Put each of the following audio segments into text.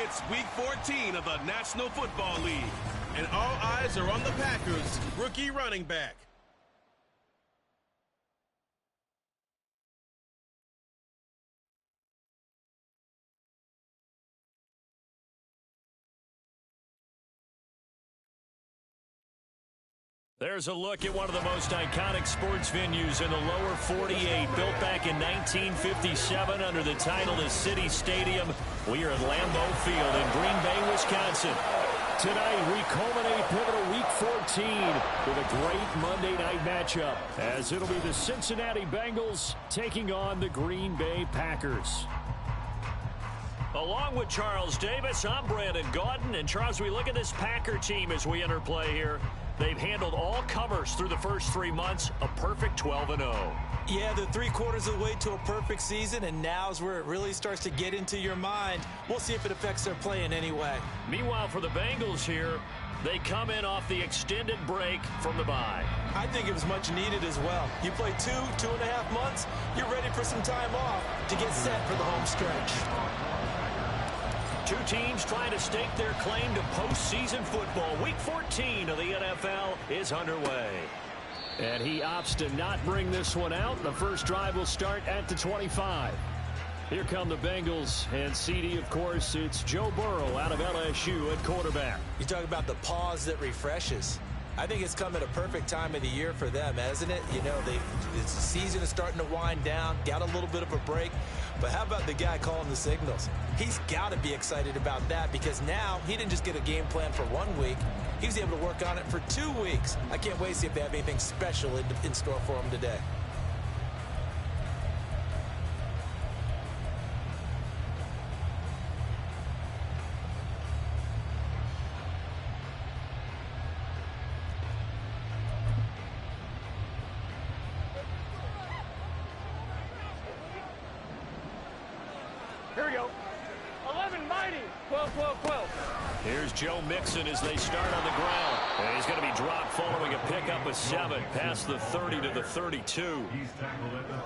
It's Week 14 of the National Football League, and all eyes are on the Packers' rookie running back. There's a look at one of the most iconic sports venues in the lower 48, built back in 1957 under the title of City Stadium. We are at Lambeau Field in Green Bay, Wisconsin. Tonight, we culminate pivotal Week 14 with a great Monday night matchup, as it'll be the Cincinnati Bengals taking on the Green Bay Packers. Along with Charles Davis, I'm Brandon Gaudin. And Charles, we look at this Packer team as we enter play here. They've handled all comers through the first 3 months, a perfect 12-0. Yeah, they're 3/4 of the way to a perfect season, and now's where it really starts to get into your mind. We'll see if it affects their play in any way. Meanwhile, for the Bengals here, they come in off the extended break from the bye. I think it was much needed as well. You play 2.5 months, you're ready for some time off to get set for the home stretch. Two teams trying to stake their claim to postseason football. Week 14 of the NFL is underway. And he opts to not bring this one out. The first drive will start at the 25. Here come the Bengals, and CD, of course, it's Joe Burrow out of LSU at quarterback. You talk about the pause that refreshes. I think it's come at a perfect time of the year for them, hasn't it? You know, the season is starting to wind down, got a little bit of a break. But how about the guy calling the signals? He's got to be excited about that, because now he didn't just get a game plan for 1 week. He was able to work on it for 2 weeks. I can't wait to see if they have anything special in store for him today. Here we go. 11 mighty. 12, 12, 12. Here's Joe Mixon as they start on the ground. And he's going to be dropped following a pickup of 7 past the 30 to the 32.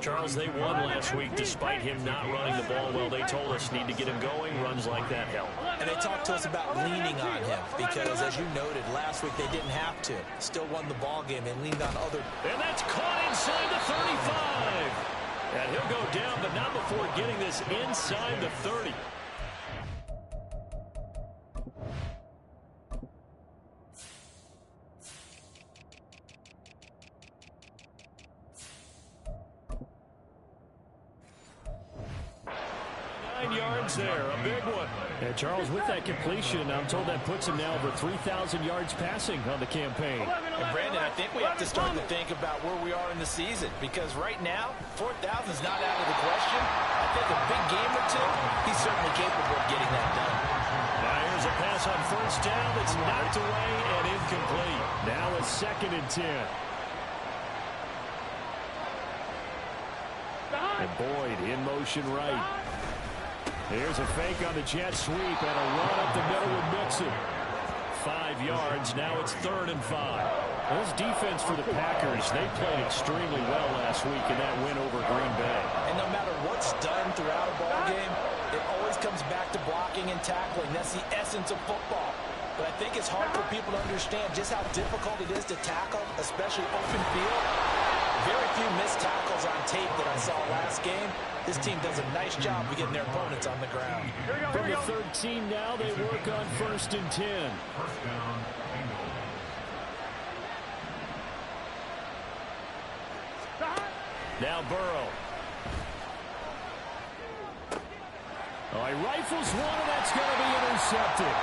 Charles, they won last week despite him not running the ball well. They told us need to get him going. Runs like that help. And they talked to us about leaning on him because, as you noted, last week they didn't have to. Still won the ball game. They leaned on other. And that's caught inside the 35. And he'll go down, but not before getting this inside the 30. There, a big one. And Charles, with that completion, I'm told that puts him now over 3,000 yards passing on the campaign. And Brandon, I think we have to start to think about where we are in the season, because right now, 4,000 is not out of the question. I think a big game or two, he's certainly capable of getting that done. Now here's a pass on first down that's knocked away and incomplete. Now a 2nd and 10. And Boyd in motion right. Here's a fake on the jet sweep and a run up the middle with Mixon. 5 yards. Now it's 3rd and 5. Well, this defense for the Packers, they played extremely well last week in that win over Green Bay. And no matter what's done throughout a ball game, it always comes back to blocking and tackling. That's the essence of football. But I think it's hard for people to understand just how difficult it is to tackle, especially open field. Very few missed tackles on tape that I saw last game. This team does a nice job of getting their opponents on the ground. From the 13 now, they work on 1st and 10. Now Burrow. Oh, he rifles one, and that's going to be intercepted.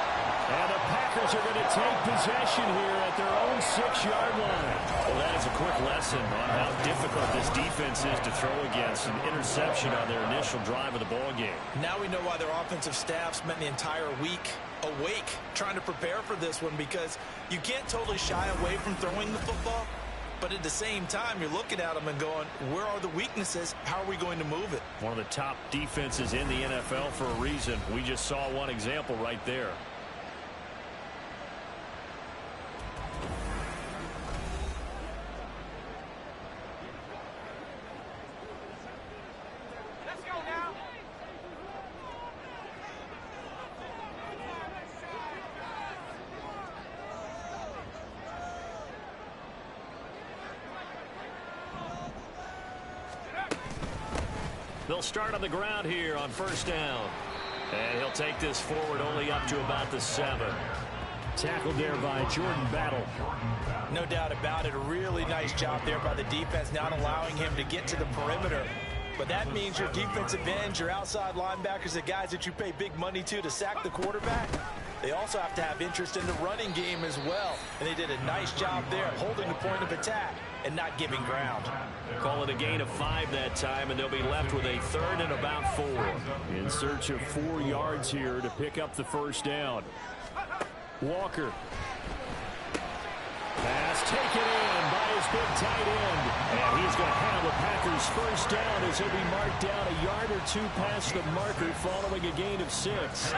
And the Packers are going to take possession here at their own 6-yard line. Well, that is a quick lesson on how difficult this defense is to throw against. An interception on their initial drive of the ball game. Now we know why their offensive staff spent the entire week awake trying to prepare for this one, because you can't totally shy away from throwing the football. But at the same time, you're looking at them and going, where are the weaknesses? How are we going to move it? One of the top defenses in the NFL for a reason. We just saw one example right there. They'll start on the ground here on first down. And he'll take this forward only up to about the 7. Tackled there by Jordan Battle. No doubt about it. A really nice job there by the defense, not allowing him to get to the perimeter. But that means your defensive ends, your outside linebackers, the guys that you pay big money to sack the quarterback, they also have to have interest in the running game as well. And they did a nice job there, holding the point of attack and not giving ground. Call it a gain of 5 that time, and they'll be left with a 3rd and about 4. In search of 4 yards here to pick up the first down. Walker. Pass taken in by his big tight end. And he's going to have the Packers first down as he'll be marked down a yard or 2 past the marker following a gain of 6.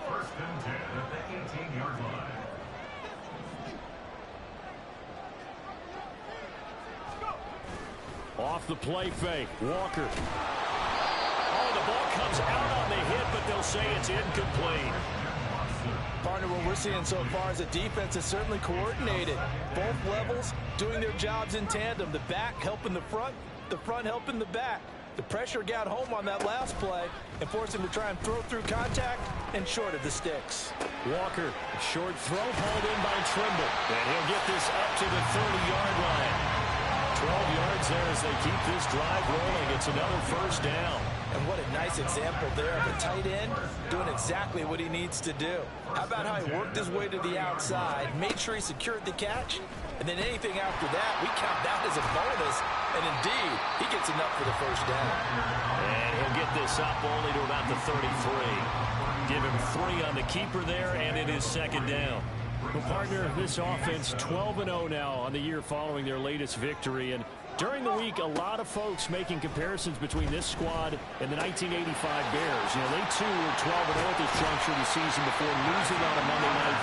First and 10 at the 18-yard line. Off the play fake. Walker. Oh, the ball comes out on the hit, but they'll say it's incomplete. Partner, what we're seeing so far is a defense is certainly coordinated. Both levels doing their jobs in tandem. The back helping the front helping the back. The pressure got home on that last play and forced him to try and throw through contact and short of the sticks. Walker, short throw hauled in by Trimble. And he'll get this up to the 30-yard line. 12 yards there as they keep this drive rolling. It's another first down. And what a nice example there of a tight end doing exactly what he needs to do. How about how he worked his way to the outside, made sure he secured the catch, and then anything after that, we count that as a bonus. And indeed, he gets enough for the first down. And he'll get this up only to about the 33. Give him 3 on the keeper there, and it is second down. Well, partner, this offense 12-0 now on the year following their latest victory. And during the week, a lot of folks making comparisons between this squad and the 1985 Bears. You know, they too were 12-0 at this juncture of the season before losing on a Monday night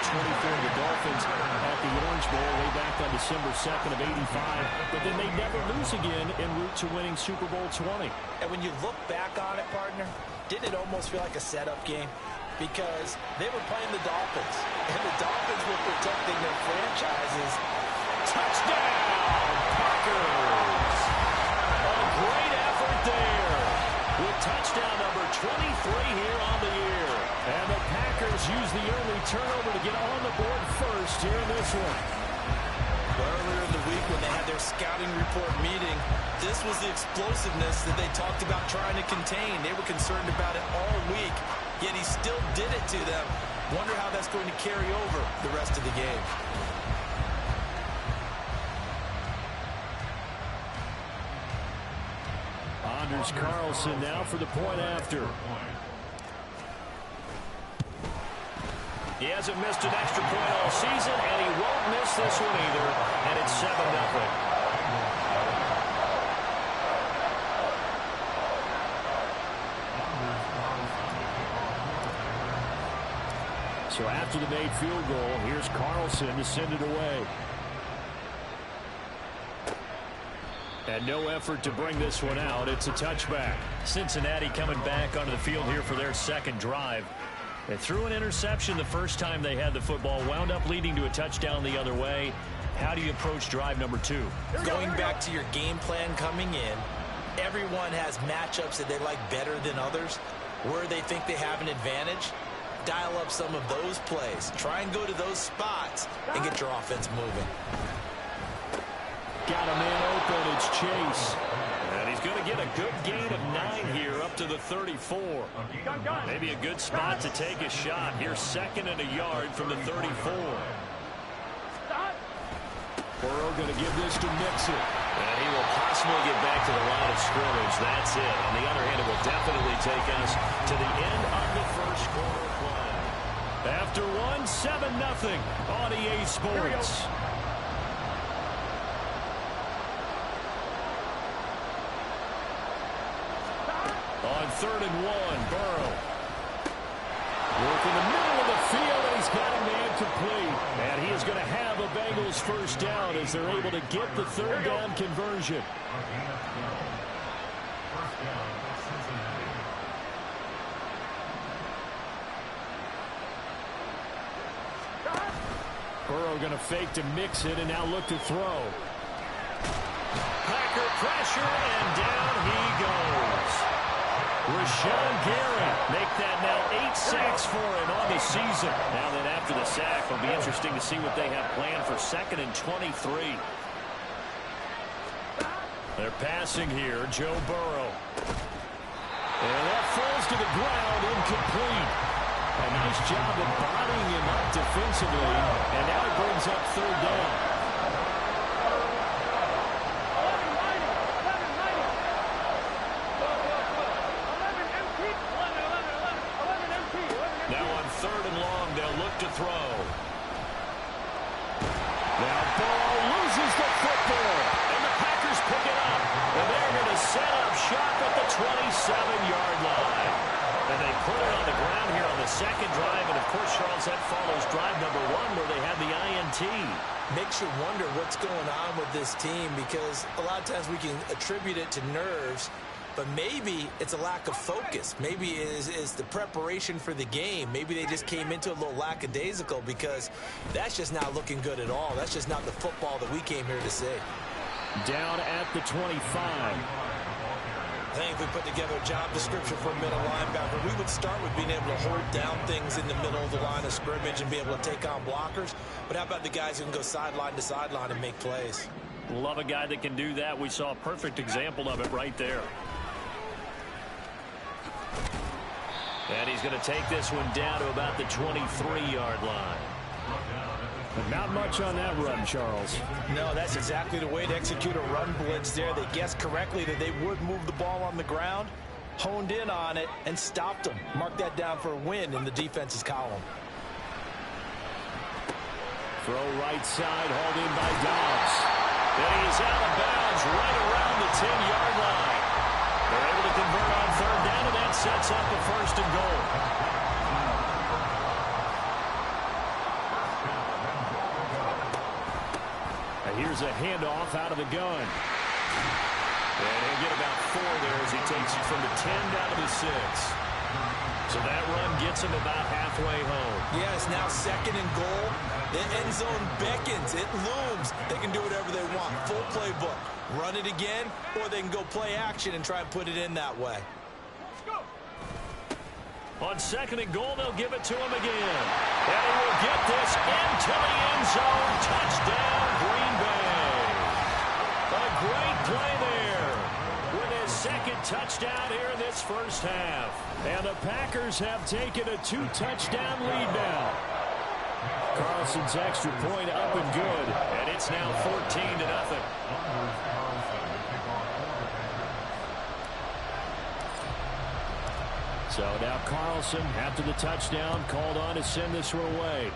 38-24 to the Dolphins at the Orange Bowl way back on December 2nd of 85. But then they never lose again en route to winning Super Bowl 20. And when you look back on it, partner, didn't it almost feel like a setup game? Because they were playing the Dolphins, and the Dolphins were protecting their franchises. Touchdown, Packers! A great effort there with touchdown number 23 here on the year. And the Packers use the early turnover to get on the board first here in this one. Earlier in the week when they had their scouting report meeting, this was the explosiveness that they talked about trying to contain. They were concerned about it all week, yet he still did it to them. Wonder how that's going to carry over the rest of the game. Anders Carlson now for the point after. He hasn't missed an extra point all season, and he won't miss this one either, and it's 7-0. So after the made field goal, here's Carlson to send it away. And no effort to bring this one out. It's a touchback. Cincinnati coming back onto the field here for their second drive. They threw an interception the first time they had the football, wound up leading to a touchdown the other way. How do you approach drive number 2? Going back to your game plan coming in, everyone has matchups that they like better than others, where they think they have an advantage. Dial up some of those plays. Try and go to those spots and get your offense moving. Got a man open. It's Chase. And he's going to get a good gain of 9 here up to the 34. Maybe a good spot to take a shot. Here's 2nd and a yard from the 34. Burrow going to give this to Mixon. And he will possibly get back to the line of scrimmage. That's it. On the other hand, it will definitely take us to the end of the first quarter play. After 7-0 on EA Sports. On 3rd and 1, Burrow. Work in the middle of the field, and he's got a man complete. And he is going to have a Bengals first down as they're able to get the 3rd down conversion. Burrow going to fake to mix it and now look to throw. under pressure, and down he goes. Rashawn Gary make that now 8 sacks for him on the season. Now then, after the sack, it'll be interesting to see what they have planned for 2nd and 23. They're passing here, Joe Burrow. And that falls to the ground, incomplete. A nice job of bodying him up defensively, and now it brings up 3rd down. Now on 3rd and long, they'll look to throw. Now Burrow loses the football, and the Packers pick it up. And they're going to set up shop at the 27-yard line. And they put it on the ground here on the 2nd drive. And, of course, Charles, that follows drive number 1 where they had the INT. Makes you wonder what's going on with this team, because a lot of times we can attribute it to nerves, but maybe it's a lack of focus. Maybe it is the preparation for the game. Maybe they just came into a little lackadaisical, because that's just not looking good at all. That's just not the football that we came here to see. Down at the 25. I think if we put together a job description for a middle linebacker, we would start with being able to hold down things in the middle of the line of scrimmage and be able to take on blockers. But how about the guys who can go sideline to sideline and make plays? Love a guy that can do that. We saw a perfect example of it right there. And he's going to take this one down to about the 23-yard line. Not much on that run, Charles. No, that's exactly the way to execute a run blitz there. They guessed correctly that they would move the ball on the ground, honed in on it, and stopped them. Mark that down for a win in the defense's column. Throw right side, hauled in by Dobbs. And he's out of bounds right around the 10-yard line. They're able to convert on 3rd down, and that sets up a 1st and goal. Here's a handoff out of the gun. And he'll get about 4 there as he takes it from the 10 down to the 6. So that run gets him about halfway home. Yeah, it's now 2nd and goal. The end zone beckons. It looms. They can do whatever they want. Full playbook. Run it again, or they can go play action and try and put it in that way. On 2nd and goal, they'll give it to him again. And he will get this into the end zone. Touchdown, Green Bay. A great play there with his 2nd touchdown here in this 1st half. And the Packers have taken a 2-touchdown lead now. Carlson's extra point up and good. And it's now 14-0. So now Carlson, after the touchdown, called on to send this one away.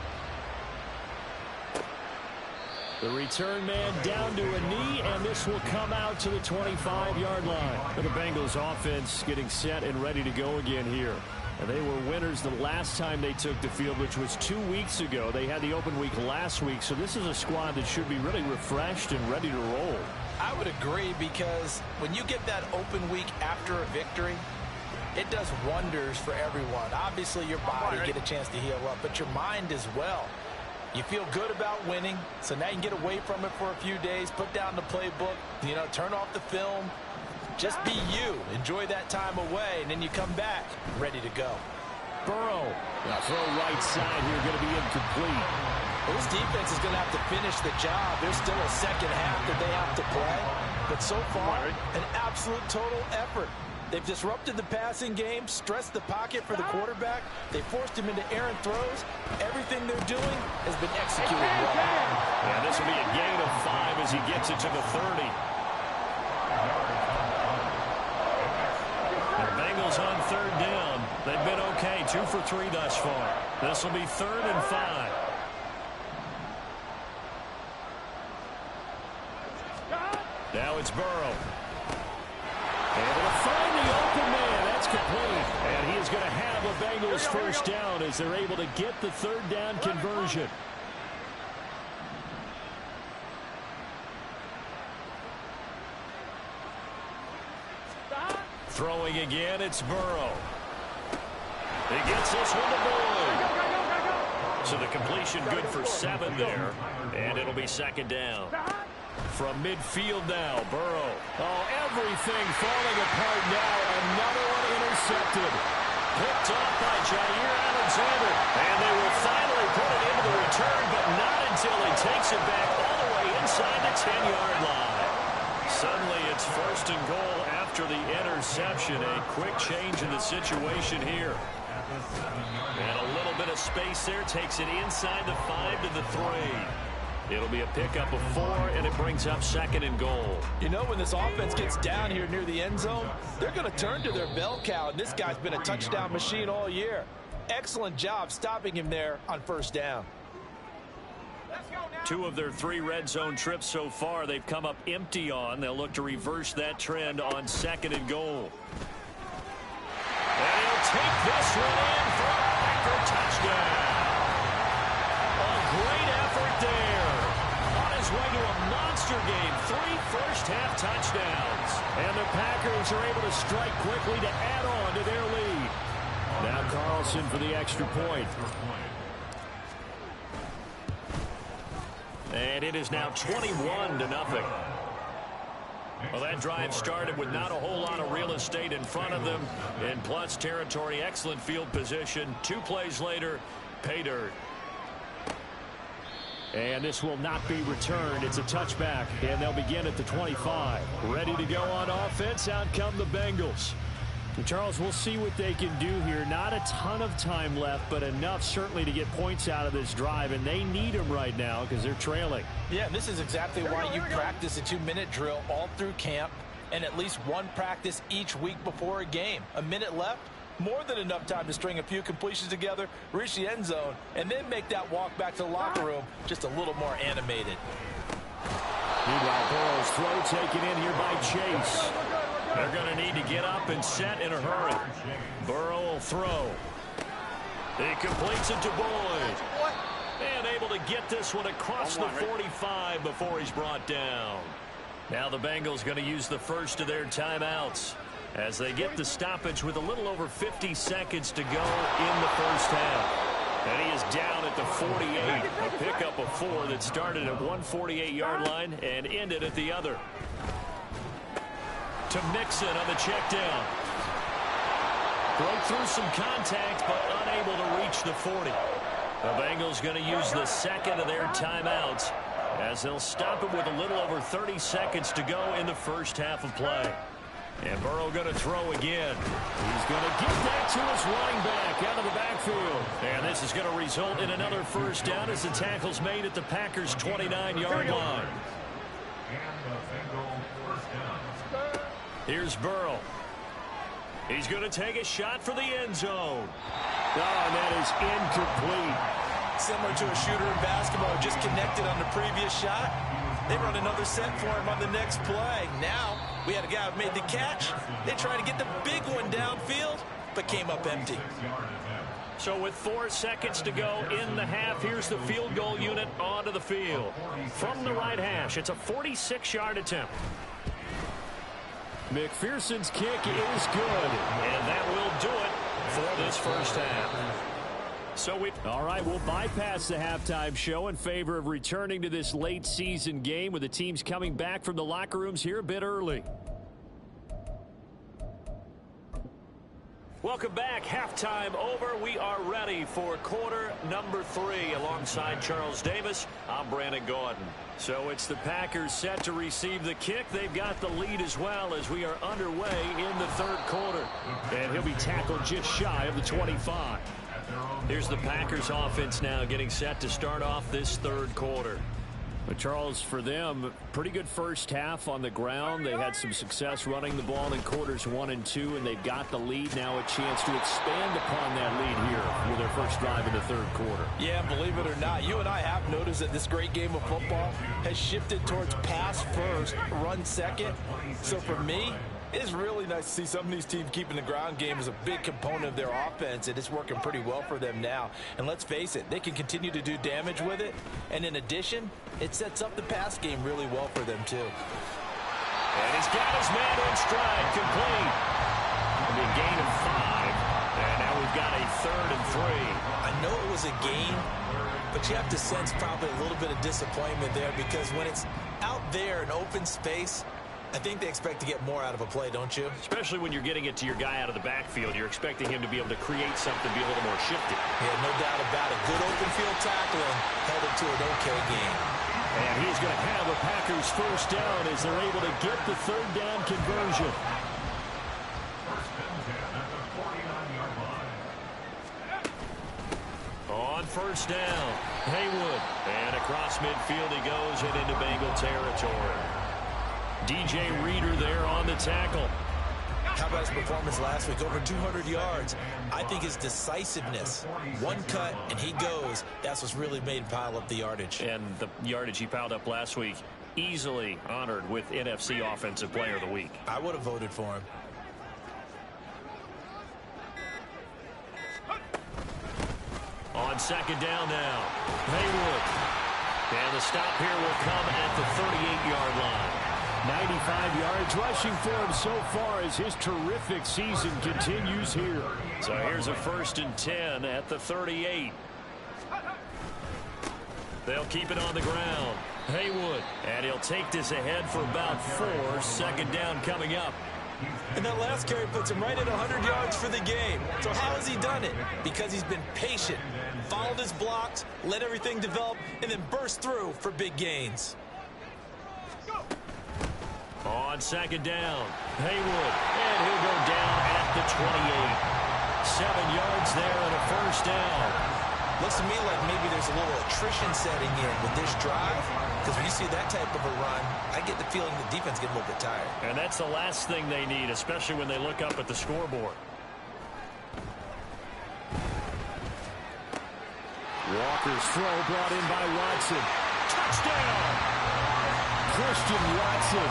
The return man down to a knee, and this will come out to the 25-yard line. The Bengals offense getting set and ready to go again here. And they were winners the last time they took the field, which was 2 weeks ago. They had the open week last week, so this is a squad that should be really refreshed and ready to roll. I would agree, because when you get that open week after a victory, it does wonders for everyone. Obviously, your body get a chance to heal up, but your mind as well. You feel good about winning, so now you can get away from it for a few days, put down the playbook, turn off the film. Just be you. Enjoy that time away, and then you come back ready to go. Burrow. Now throw right side here, going to be incomplete. Well, this defense is going to have to finish the job. There's still a 2nd half that they have to play, but so far, an absolute total effort. They've disrupted the passing game, stressed the pocket for the quarterback. They forced him into errant throws. Everything they're doing has been executed well. And this will be a gain of 5 as he gets it to the 30. The Bengals on 3rd down. They've been okay, 2 for 3 thus far. This will be 3rd and 5. Now it's Burrow. Able to find the open man. That's complete. And he is going to have a Bengals 1st down as they're able to get the 3rd down conversion. Throwing again, it's Burrow. He gets this one to Boyd. So the completion good for 7 there, and it'll be 2nd down. From midfield now, Burrow. Oh, everything falling apart now. Another one intercepted. Picked off by Jair Alexander. And they will finally put it into the return, but not until he takes it back all the way inside the 10-yard line. Suddenly it's first and goal after the interception. A quick change in the situation here. And a little bit of space there. Takes it inside the 5 to the 3. It'll be a pickup of 4, and it brings up second and goal. You know, when this offense gets down here near the end zone, they're going to turn to their bell cow, and this guy's been a touchdown machine all year. Excellent job stopping him there on first down. 2 of their 3 red zone trips so far they've come up empty on. They'll look to reverse that trend on second and goal. And he'll take this one in for a Packer touchdown. A great effort there. On his way to a monster game. 3 first-half touchdowns. And the Packers are able to strike quickly to add on to their lead. Now Carlson for the extra point. And it is now 21-0. Well, that drive started with not a whole lot of real estate in front of them. In plus territory, excellent field position. 2 plays later, pay dirt. And this will not be returned. It's a touchback, and they'll begin at the 25. Ready to go on offense. Out come the Bengals. Charles, we'll see what they can do here. Not a ton of time left, but enough certainly to get points out of this drive, and they need them right now because they're trailing. Yeah, and this is exactly why you practice a 2-minute drill all through camp and at least 1 practice each week before a game. A minute left, more than enough time to string a few completions together, reach the end zone, and then make that walk back to the locker room just a little more animated. Meanwhile, Burrow's throw taken in here by Chase. They're going to need to get up and set in a hurry. Burrow will throw. He completes it to Boyd. And able to get this one across the 45 before he's brought down. Now the Bengals going to use the first of their timeouts as they get the stoppage with a little over 50 seconds to go in the first half. And he is down at the 48. A pickup of 4 that started at 148-yard line and ended at the other. To Mixon on the check down. Broke through some contact, but unable to reach the 40. The Bengals going to use the second of their timeouts as they'll stop it with a little over 30 seconds to go in the first half of play. And Burrow going to throw again. He's going to get that to his running back out of the backfield. And this is going to result in another first down as the tackle's made at the Packers' 29-yard line. Here's Burrow. He's going to take a shot for the end zone. Oh, and that is incomplete. Similar to a shooter in basketball, just connected on the previous shot. They run another set for him on the next play. Now, we had a guy who made the catch. They tried to get the big one downfield, but came up empty. So with 4 seconds to go in the half, here's the field goal unit onto the field. From the right hash, it's a 46-yard attempt. McPherson's kick is good. And that will do it for this first half. All right, we'll bypass the halftime show in favor of returning to this late season game with the teams coming back from the locker rooms here a bit early. Welcome back. Halftime over. We are ready for quarter number 3. Alongside Charles Davis, I'm Brandon Gordon. So it's the Packers set to receive the kick. They've got the lead as well as we are underway in the third quarter. And he'll be tackled just shy of the 25. Here's the Packers offense now getting set to start off this third quarter. But Charles, for them, pretty good first half on the ground. They had some success running the ball in quarters 1 and 2, and they've got the lead now, a chance to expand upon that lead here with their first drive in the third quarter. Yeah, believe it or not, you and I have noticed that this great game of football has shifted towards pass first, run second. So for me, it's really nice to see some of these teams keeping the ground game as a big component of their offense, and it's working pretty well for them now. And let's face it, they can continue to do damage with it. And in addition, it sets up the pass game really well for them, too. And he's got his man in stride, complete. It'll be a gain of 5. And now we've got a 3rd and 3. I know it was a gain, but you have to sense probably a little bit of disappointment there because when it's out there in open space, I think they expect to get more out of a play, don't you? Especially when you're getting it to your guy out of the backfield. You're expecting him to be able to create something, be a little more shifty. Yeah, no doubt about it. Good open field tackling held it to an okay game. And he's going to have a Packers first down as they're able to get the third down conversion. First and 10 at the 49-yard line. On first down, Haywood. And across midfield he goes and into Bengal territory. DJ Reader there on the tackle. How about his performance last week? Over 200 yards. I think his decisiveness, one cut and he goes, that's what's really made him pile up the yardage. And the yardage he piled up last week, easily honored with NFC Offensive Player of the Week. I would have voted for him. On second down now, Haywood. And the stop here will come at the 38-yard line. 95 yards rushing for him so far as his terrific season continues here. So here's a 1st and 10 at the 38. They'll keep it on the ground. Haywood. And he'll take this ahead for about 4. Second down coming up. And that last carry puts him right at 100 yards for the game. So how has he done it? Because he's been patient, followed his blocks, let everything develop, and then burst through for big gains. On second down, Haywood, and he'll go down at the 28. 7 yards there and a first down. Looks to me like maybe there's a little attrition setting in with this drive, because when you see that type of a run, I get the feeling the defense getting a little bit tired. And that's the last thing they need, especially when they look up at the scoreboard. Walker's throw brought in by Watson. Touchdown! Christian Watson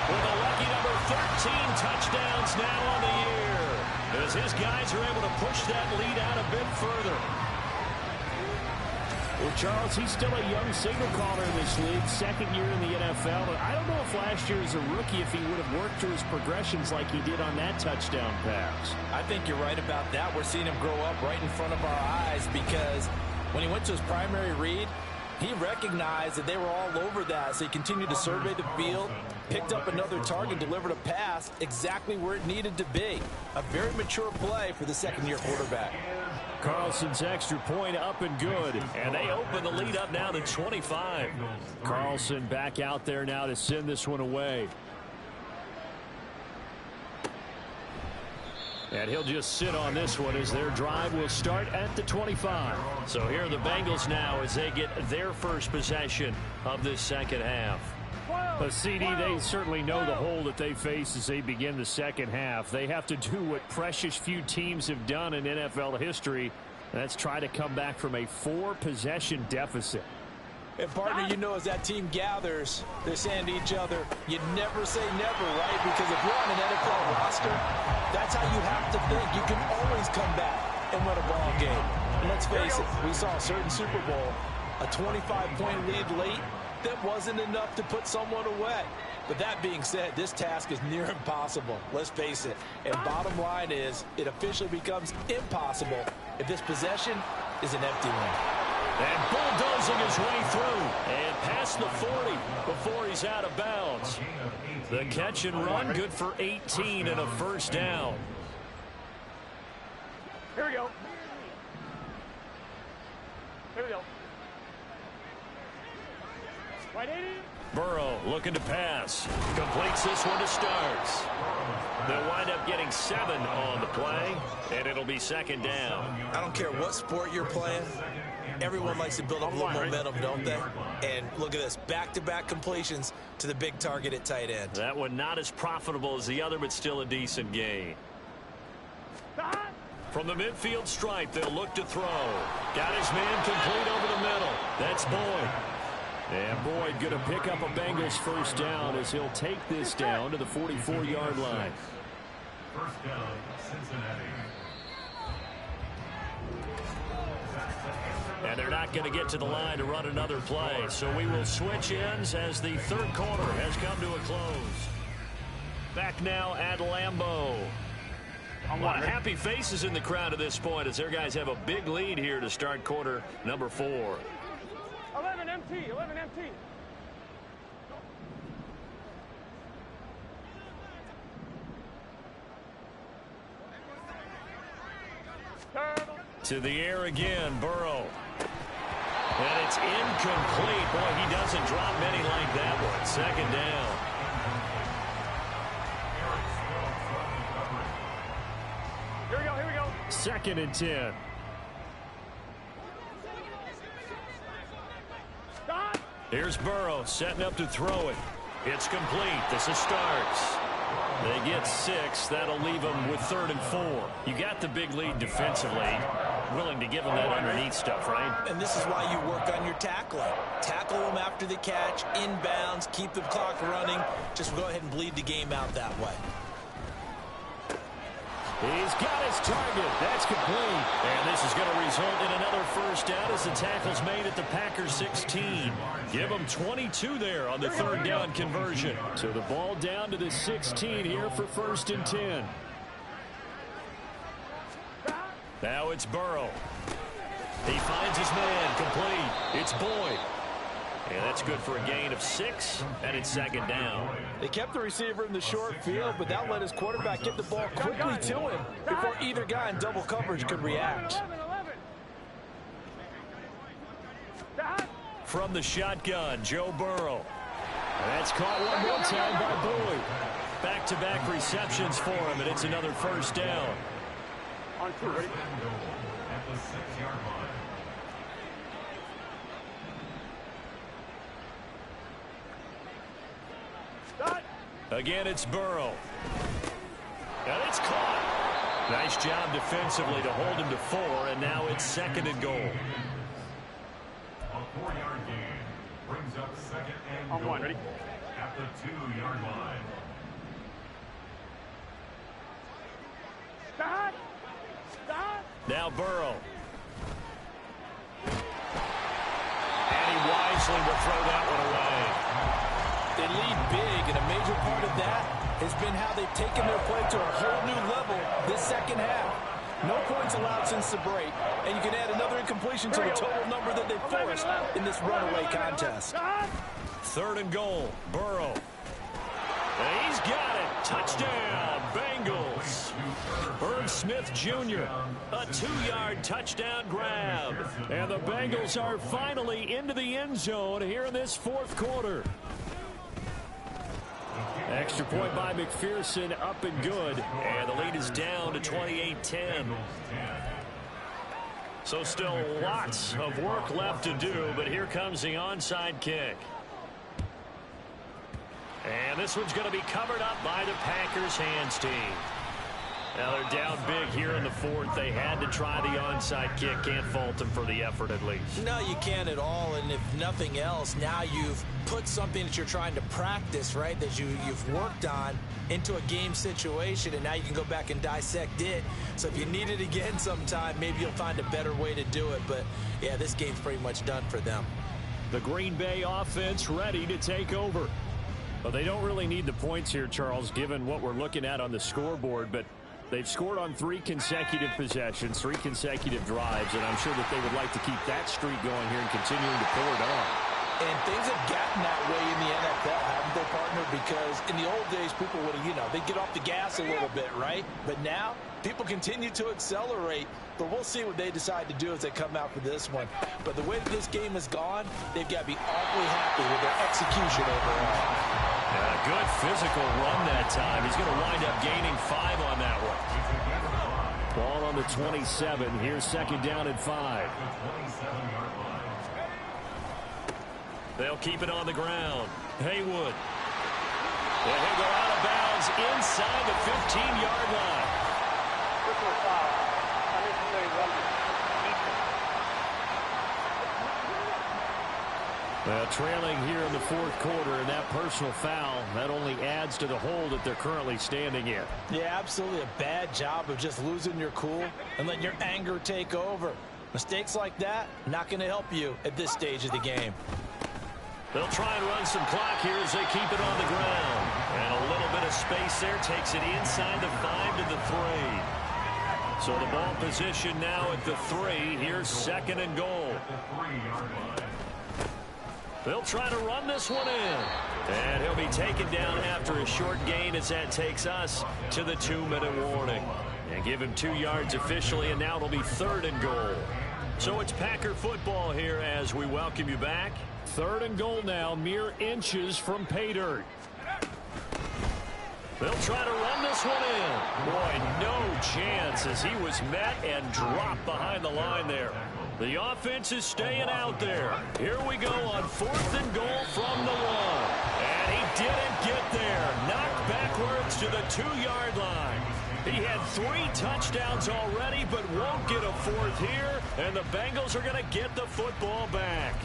with a lucky number 13 touchdowns now on the year, as his guys are able to push that lead out a bit further. Well, Charles, he's still a young signal caller in this league, second year in the NFL. But I don't know if last year as a rookie, if he would have worked through his progressions like he did on that touchdown pass. I think you're right about that. We're seeing him grow up right in front of our eyes, because when he went to his primary read, he recognized that they were all over that, so he continued to survey the field, picked up another target, delivered a pass exactly where it needed to be. A very mature play for the second-year quarterback. Carlson's extra point up and good. And they open the lead up now to 25. Carlson back out there now to send this one away. And he'll just sit on this one as their drive will start at the 25. So here are the Bengals now as they get their first possession of this second half. But CD, they certainly know the hole that they face as they begin the second half. They have to do what precious few teams have done in NFL history. That's try to come back from a 4-possession deficit. And partner, you know, as that team gathers, they're saying to each other, you never say never, right? Because if you're on an NFL roster, that's how you have to think. You can always come back and win a ball game. And let's face it, we saw a certain Super Bowl, a 25-point lead late, that wasn't enough to put someone away. But that being said, this task is near impossible. Let's face it. And bottom line is, it officially becomes impossible if this possession is an empty one. And bulldozing his way through and past the 40 before he's out of bounds. The catch and run, good for 18 and a first down. Here we go. Here we go. Right 80. Burrow looking to pass. Completes this one to Starks. They'll wind up getting 7 on the play, and it'll be second down. I don't care what sport you're playing. Everyone likes to build up a little momentum, don't they? And look at this, back-to-back completions to the big target at tight end. That one not as profitable as the other, but still a decent gain. From the midfield stripe, they'll look to throw. Got his man complete over the middle. That's Boyd. And Boyd going to pick up a Bengals first down as he'll take this down to the 44-yard line. First down, Cincinnati. And they're not going to get to the line to run another play. So we will switch ends as the third quarter has come to a close. Back now at Lambeau. A lot of happy faces in the crowd at this point as their guys have a big lead here to start quarter number 4. 11 MT, 11 MT. To the air again, Burrow. And it's incomplete. Boy, he doesn't drop many like that one. Second down. Here we go. Second and 10. Stop. Here's Burrow setting up to throw it. It's complete. This is starts. They get 6. That'll leave them with 3rd and 4. You got the big lead defensively. Willing to give them that underneath stuff, right? And this is why you work on your tackling. Tackle them after the catch, inbounds, keep the clock running. Just go ahead and bleed the game out that way. He's got his target. That's complete. And this is going to result in another first down as the tackle's made at the Packers 16. Give them 22 there on the 3rd down conversion. So the ball down to the 16 here for 1st and 10. Now it's Burrow. He finds his man, complete. It's Boyd. And that's good for a gain of 6, and it's 2nd down. They kept the receiver in the short field, but that let his quarterback get the ball quickly to him before either guy in double coverage could react. 11. From the shotgun, Joe Burrow. That's caught one more time by Boyd. Back-to-back receptions for him, and it's another first down. On 2, ready? At the 6-yard line. Stop. Again, it's Burrow. And it's caught. Nice job defensively to hold him to 4, and now it's 2nd and goal. A 4-yard gain brings up 2nd and On goal 1, ready? at the 2-yard line. Stop. Now Burrow. And he wisely will throw that one away. They lead big, and a major part of that has been how they've taken their play to a whole new level this second half. No points allowed since the break, and you can add another incompletion to the total number that they've forced in this runaway contest. 3rd and goal, Burrow. And he's got it. Touchdown, Bengals. Herb Smith Jr., a 2-yard touchdown grab. And the Bengals are finally into the end zone here in this 4th quarter. Extra point by McPherson, up and good. And the lead is down to 28-10. So still lots of work left to do, but here comes the onside kick. And this one's going to be covered up by the Packers hands team. Now they're down big here in the 4th. They had to try the onside kick. Can't fault them for the effort at least. No, you can't at all, and if nothing else, now you've put something that you're trying to practice, right, that you've worked on into a game situation, and now you can go back and dissect it. So if you need it again sometime, maybe you'll find a better way to do it. But, yeah, this game's pretty much done for them. The Green Bay offense ready to take over. Well, they don't really need the points here, Charles, given what we're looking at on the scoreboard, but they've scored on 3 consecutive possessions, 3 consecutive drives, and I'm sure that they would like to keep that streak going here and continuing to pour it on. And things have gotten that way in the NFL, haven't they, partner? Because in the old days, people would have, they'd get off the gas a little bit, right? But now, people continue to accelerate. But we'll see what they decide to do as they come out for this one. But the way that this game has gone, they've got to be awfully happy with their execution overall. Yeah, good physical run that time. He's going to wind up gaining 5 on that one. Ball on the 27. Here's 2nd down and 5. They'll keep it on the ground. Haywood. And he'll go out of bounds inside the 15-yard line. Trailing here in the 4th quarter, and that personal foul, that only adds to the hole that they're currently standing in. Yeah, absolutely a bad job of just losing your cool and letting your anger take over. Mistakes like that, not going to help you at this stage of the game. They'll try and run some clock here as they keep it on the ground. And a little bit of space there takes it inside the 5 to the 3. So the ball position now at the 3. Here's 2nd and goal. They'll try to run this one in. And he'll be taken down after a short gain as that takes us to the 2-minute warning. And give him 2 yards officially, and now it'll be 3rd and goal. So it's Packer football here as we welcome you back. 3rd and goal now, mere inches from pay dirt. They'll try to run this one in. Boy, no chance as he was met and dropped behind the line there. The offense is staying out there. Here we go on 4th and goal from the 1. And he didn't get there. Knocked backwards to the 2-yard line. He had 3 touchdowns already, but won't get a 4th here. And the Bengals are going to get the football back.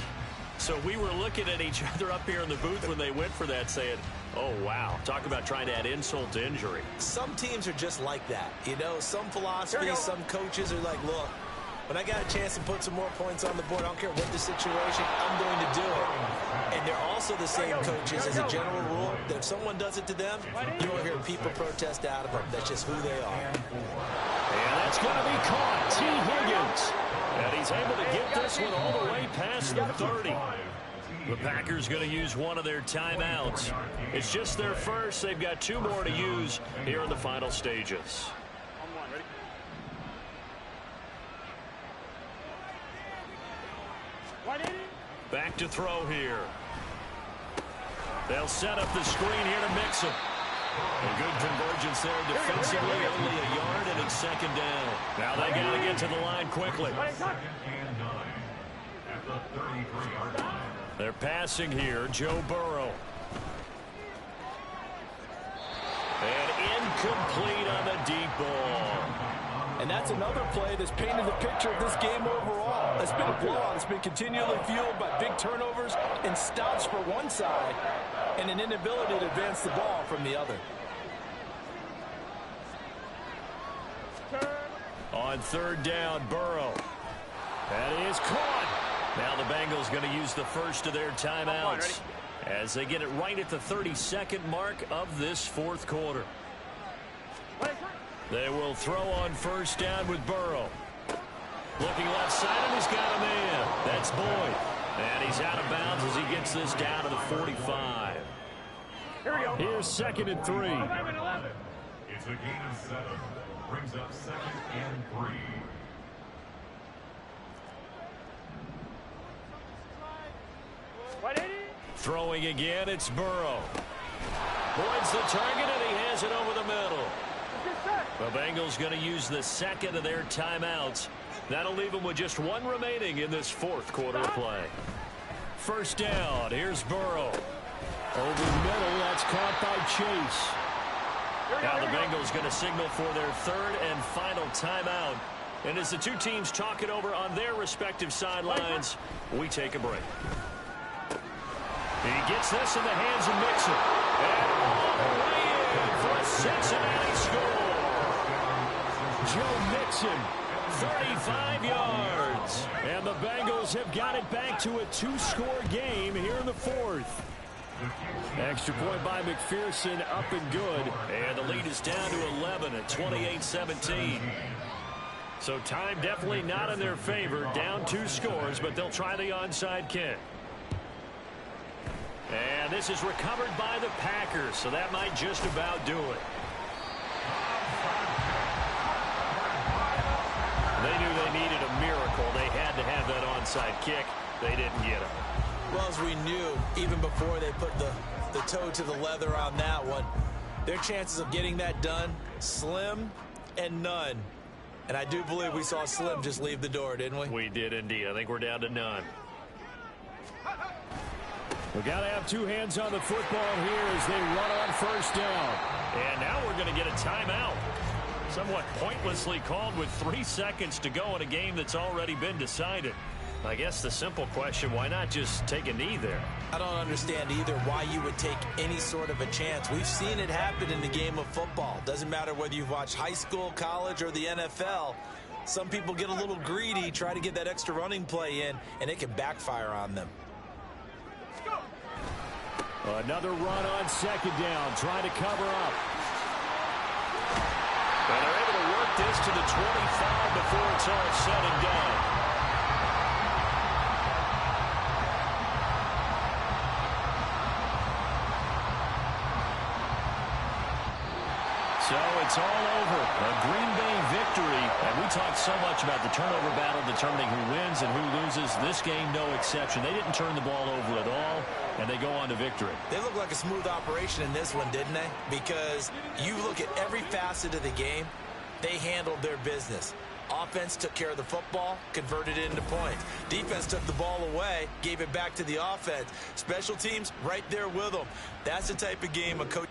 So we were looking at each other up here in the booth when they went for that saying, oh, wow. Talk about trying to add insult to injury. Some teams are just like that. You know, some philosophies, some coaches are like, look, when I got a chance to put some more points on the board, I don't care what the situation, I'm going to do it. And they're also the same coaches as a general rule that if someone does it to them, you won't hear people protest out of them. That's just who they are. And that's going to be caught. T. Higgins. And he's able to get this one all the way past the 30. The Packers going to use one of their timeouts. It's just their first. They've got 2 more to use here in the final stages. Back to throw here. They'll set up the screen here to mix him. A good convergence there defensively, only a yard, and it's 2nd down. Now they got to get to the line quickly. They're passing here, Joe Burrow. And incomplete on the deep ball. And that's another play that's painted the picture of this game overall. It's been a blowout. It's been continually fueled by big turnovers and stops for one side and an inability to advance the ball from the other. On 3rd down, Burrow. That is caught. Now the Bengals going to use the first of their timeouts as they get it right at the 32nd mark of this 4th quarter. They will throw on 1st down with Burrow. Looking left side, and he's got a man. That's Boyd. And he's out of bounds as he gets this down to the 45. Here we go. Here's 2nd and 3. It's a gain of 7. Brings up 2nd and 3. Throwing again, it's Burrow. Boyd's the target, and he has it over the middle. The Bengals going to use the 2nd of their timeouts. That'll leave them with just 1 remaining in this 4th quarter of play. 1st down, here's Burrow. Over the middle, that's caught by Chase. Now the Bengals going to signal for their 3rd and final timeout. And as the 2 teams talk it over on their respective sidelines, we take a break. He gets this in the hands of Mixon. And all the way in for a Cincinnati score. Joe Mixon, 35 yards. and the Bengals have got it back to a 2-score game here in the 4th. Extra point by McPherson, up and good. And the lead is down to 11 at 28-17. So time definitely not in their favor. Down 2 scores, but they'll try the onside kick. And this is recovered by the Packers, so that might just about do it. They knew they needed a miracle. They had to have that onside kick. They didn't get it. Well, as we knew, even before they put the toe to the leather on that one, their chances of getting that done, slim and none. And I do believe we saw Slim just leave the door, didn't we? We did indeed. I think we're down to none. We got to have 2 hands on the football here as they run on 1st down. And now we're going to get a timeout. Somewhat pointlessly called with 3 seconds to go in a game that's already been decided. I guess the simple question, why not just take a knee there? I don't understand either why you would take any sort of a chance. We've seen it happen in the game of football. Doesn't matter whether you've watched high school, college, or the NFL. Some people get a little greedy, try to get that extra running play in, and it can backfire on them. Another run on 2nd down, trying to cover up. And they're able to work this to the 25 before it's all said and done. So it's all over. A Green Bay victory. And we talked so much about the turnover battle determining who wins and who loses. This game, no exception. They didn't turn the ball over at all, and they go on to victory. They look like a smooth operation in this one, didn't they? Because you look at every facet of the game, they handled their business. Offense took care of the football, converted it into points. Defense took the ball away, gave it back to the offense. Special teams right there with them. That's the type of game a coach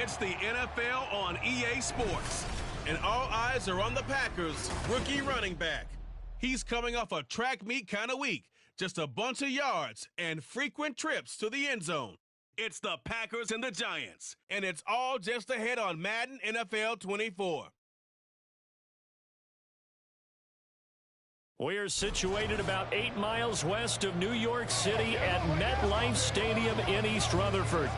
It's the NFL on EA Sports. And all eyes are on the Packers' rookie running back. He's coming off a track meet kind of week. Just a bunch of yards and frequent trips to the end zone. It's the Packers and the Giants. And it's all just ahead on Madden NFL 24. We are situated about 8 miles west of New York City at MetLife Stadium in East Rutherford.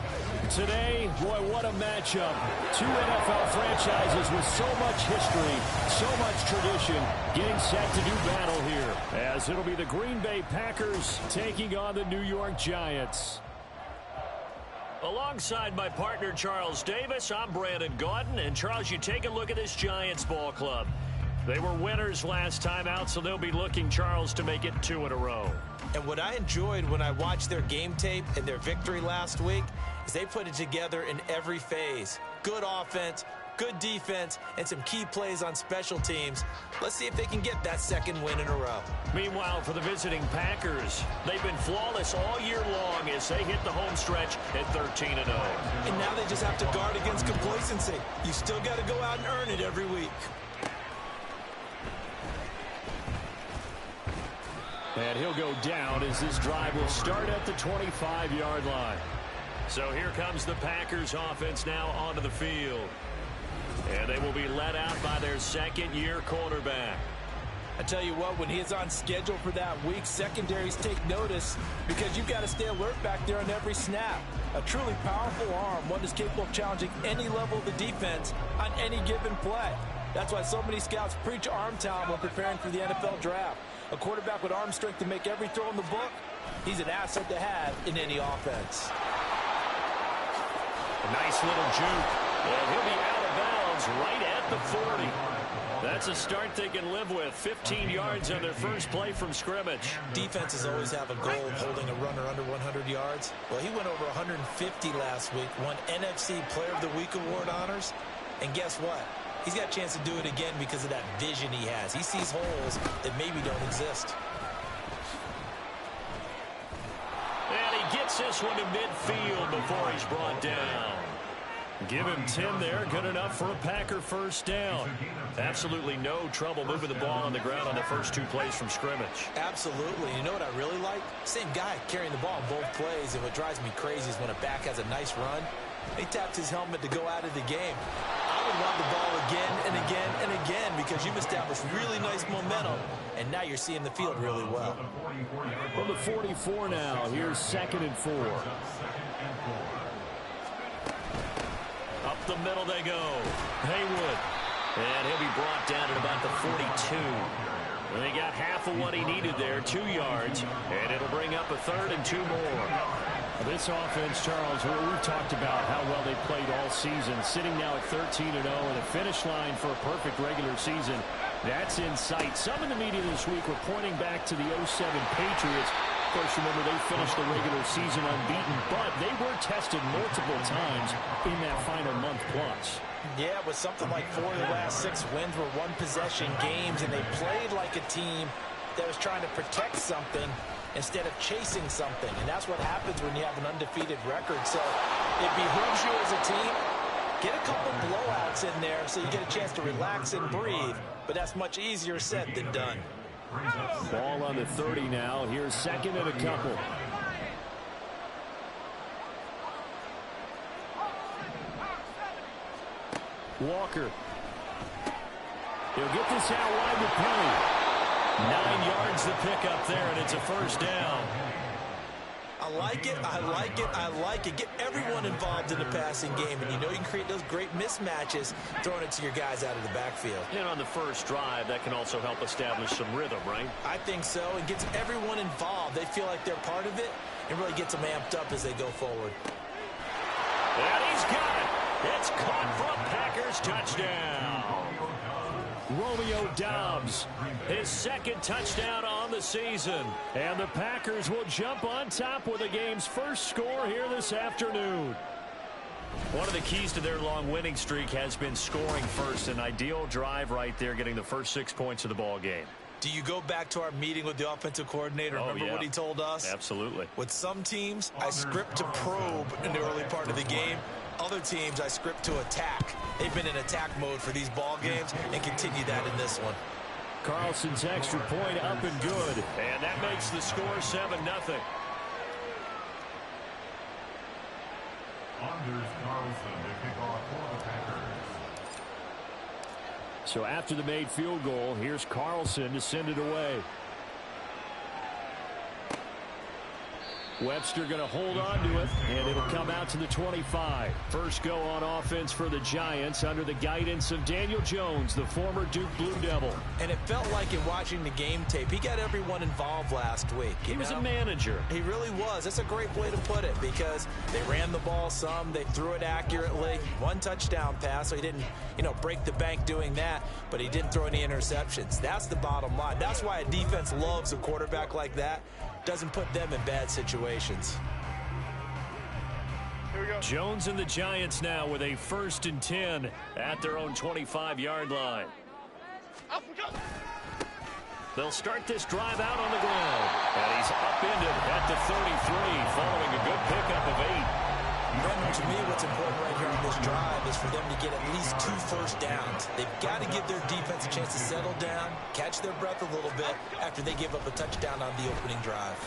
Today, boy, what a matchup. Two NFL franchises with so much history, so much tradition, getting set to do battle here. As it'll be the Green Bay Packers taking on the New York Giants. Alongside my partner, Charles Davis, I'm Brandon Gaudin. And, Charles, you take a look at this Giants ball club. They were winners last time out, so they'll be looking, Charles, to make it 2 in a row. And what I enjoyed when I watched their game tape and their victory last week is they put it together in every phase. Good offense, good defense, and some key plays on special teams. Let's see if they can get that second win in a row. Meanwhile, for the visiting Packers, they've been flawless all year long as they hit the home stretch at 13-0. And now they just have to guard against complacency. You still got to go out and earn it every week. And he'll go down as this drive will start at the 25-yard line. So here comes the Packers offense now onto the field. And they will be led out by their second-year quarterback. I tell you what, when he is on schedule for that week, secondaries take notice because you've got to stay alert back there on every snap. A truly powerful arm, one that's capable of challenging any level of the defense on any given play. That's why so many scouts preach arm talent when preparing for the NFL draft. A quarterback with arm strength to make every throw in the book, he's an asset to have in any offense. A nice little juke, and he'll be out of bounds right at the 40. That's a start they can live with. 15 yards on their first play from scrimmage. Defenses always have a goal of holding a runner under 100 yards. Well, he went over 150 last week, won NFC Player of the Week award honors, and guess what? He's got a chance to do it again because of that vision he has. He sees holes that maybe don't exist. And he gets this one to midfield before he's brought down. Give him 10 there. Good enough for a Packer first down. Absolutely no trouble moving the ball on the ground on the first 2 plays from scrimmage. Absolutely. You know what I really like? Same guy carrying the ball in both plays, and what drives me crazy is when a back has a nice run, he taps his helmet to go out of the game. I would want the ball again and again and again because you've established really nice momentum, and now you're seeing the field really well. From the 44 now, here's 2nd and 4. Up the middle they go. Haywood. And he'll be brought down at about the 42. And they got half of what he needed there, 2 yards. And it'll bring up a 3rd and 2 more. This offense, Charles, we've talked about how well they played all season, sitting now at 13-0 and a finish line for a perfect regular season. That's in sight. Some in the media this week were pointing back to the 07 Patriots. Of course, remember, they finished the regular season unbeaten, but they were tested multiple times in that final month plus. Yeah, with something like 4 of the last 6 wins were one-possession games, and they played like a team that was trying to protect something instead of chasing something. And that's what happens when you have an undefeated record. So it behooves you as a team, get a couple blowouts in there so you get a chance to relax and breathe. But that's much easier said than done. Ball on the 30 now. Here's 2nd and a couple. Walker. He'll get this out wide with Penny. 9 yards the pickup there, and it's a first down. I like it, I like it, I like it. Get everyone involved in the passing game, and you know you can create those great mismatches throwing it to your guys out of the backfield. And on the first drive, that can also help establish some rhythm, right? I think so. It gets everyone involved. They feel like they're part of it, and really gets them amped up as they go forward. And he's got it. It's caught for a Packers touchdown. Romeo Doubs, his 2nd touchdown on the season. And the Packers will jump on top with the game's first score here this afternoon. One of the keys to their long winning streak has been scoring first. An ideal drive right there, getting the first 6 points of the ball game. Do you go back to our meeting with the offensive coordinator? Remember what he told us? Absolutely. With some teams, I script to probe in the early part of the game. Other teams I script to attack. They've been in attack mode for these ball games and continue that in this one. Carlson's extra point up and good. And that makes the score 7-0. Anders Carlson to kick off for the Packers. So after the made field goal, here's Carlson to send it away. Webster going to hold on to it, and it'll come out to the 25. First go on offense for the Giants under the guidance of Daniel Jones, the former Duke Blue Devil. And it felt like in watching the game tape, he got everyone involved last week. He was a manager. He really was. That's a great way to put it because they ran the ball some, they threw it accurately. One touchdown pass, so he didn't, break the bank doing that, but he didn't throw any interceptions. That's the bottom line. That's why a defense loves a quarterback like that. Doesn't put them in bad situations. Here we go. Jones and the Giants now with a 1st and 10 at their own 25-yard line. Up we go. They'll start this drive out on the ground. And he's upended at the 33 following a good pickup of 8. Then, to me, what's important right here on this drive is for them to get at least 2 first downs. They've got to give their defense a chance to settle down, catch their breath a little bit after they give up a touchdown on the opening drive.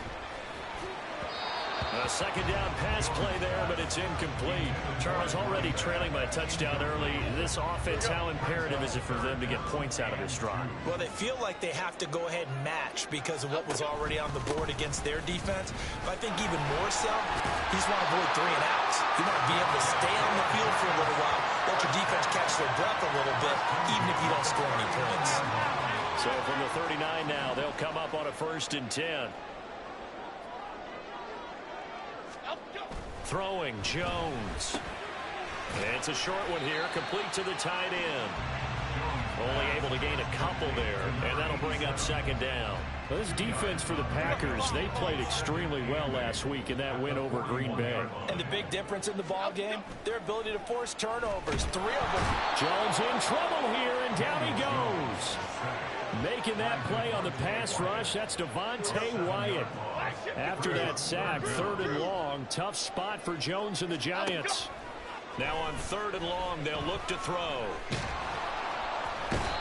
A 2nd down pass play there, but it's incomplete. Charles already trailing by a touchdown early. This offense, how imperative is it for them to get points out of this drive? Well, they feel like they have to go ahead and match because of what was already on the board against their defense. But I think even more so, you just want to avoid 3 and outs. You want to be able to stay on the field for a little while, let your defense catch their breath a little bit, even if you don't score any points. So from the 39 now, they'll come up on a 1st and 10. Throwing Jones. And it's a short one here, complete to the tight end. Only able to gain a couple there, and that'll bring up 2nd down. Well, this defense for the Packers, they played extremely well last week in that win over Green Bay. And the big difference in the ball game, their ability to force turnovers, 3 of them. Jones in trouble here, and down he goes. Making that play on the pass rush, that's Devontae Wyatt. After that sack, 3rd and long, tough spot for Jones and the Giants. Now on 3rd and long, they'll look to throw.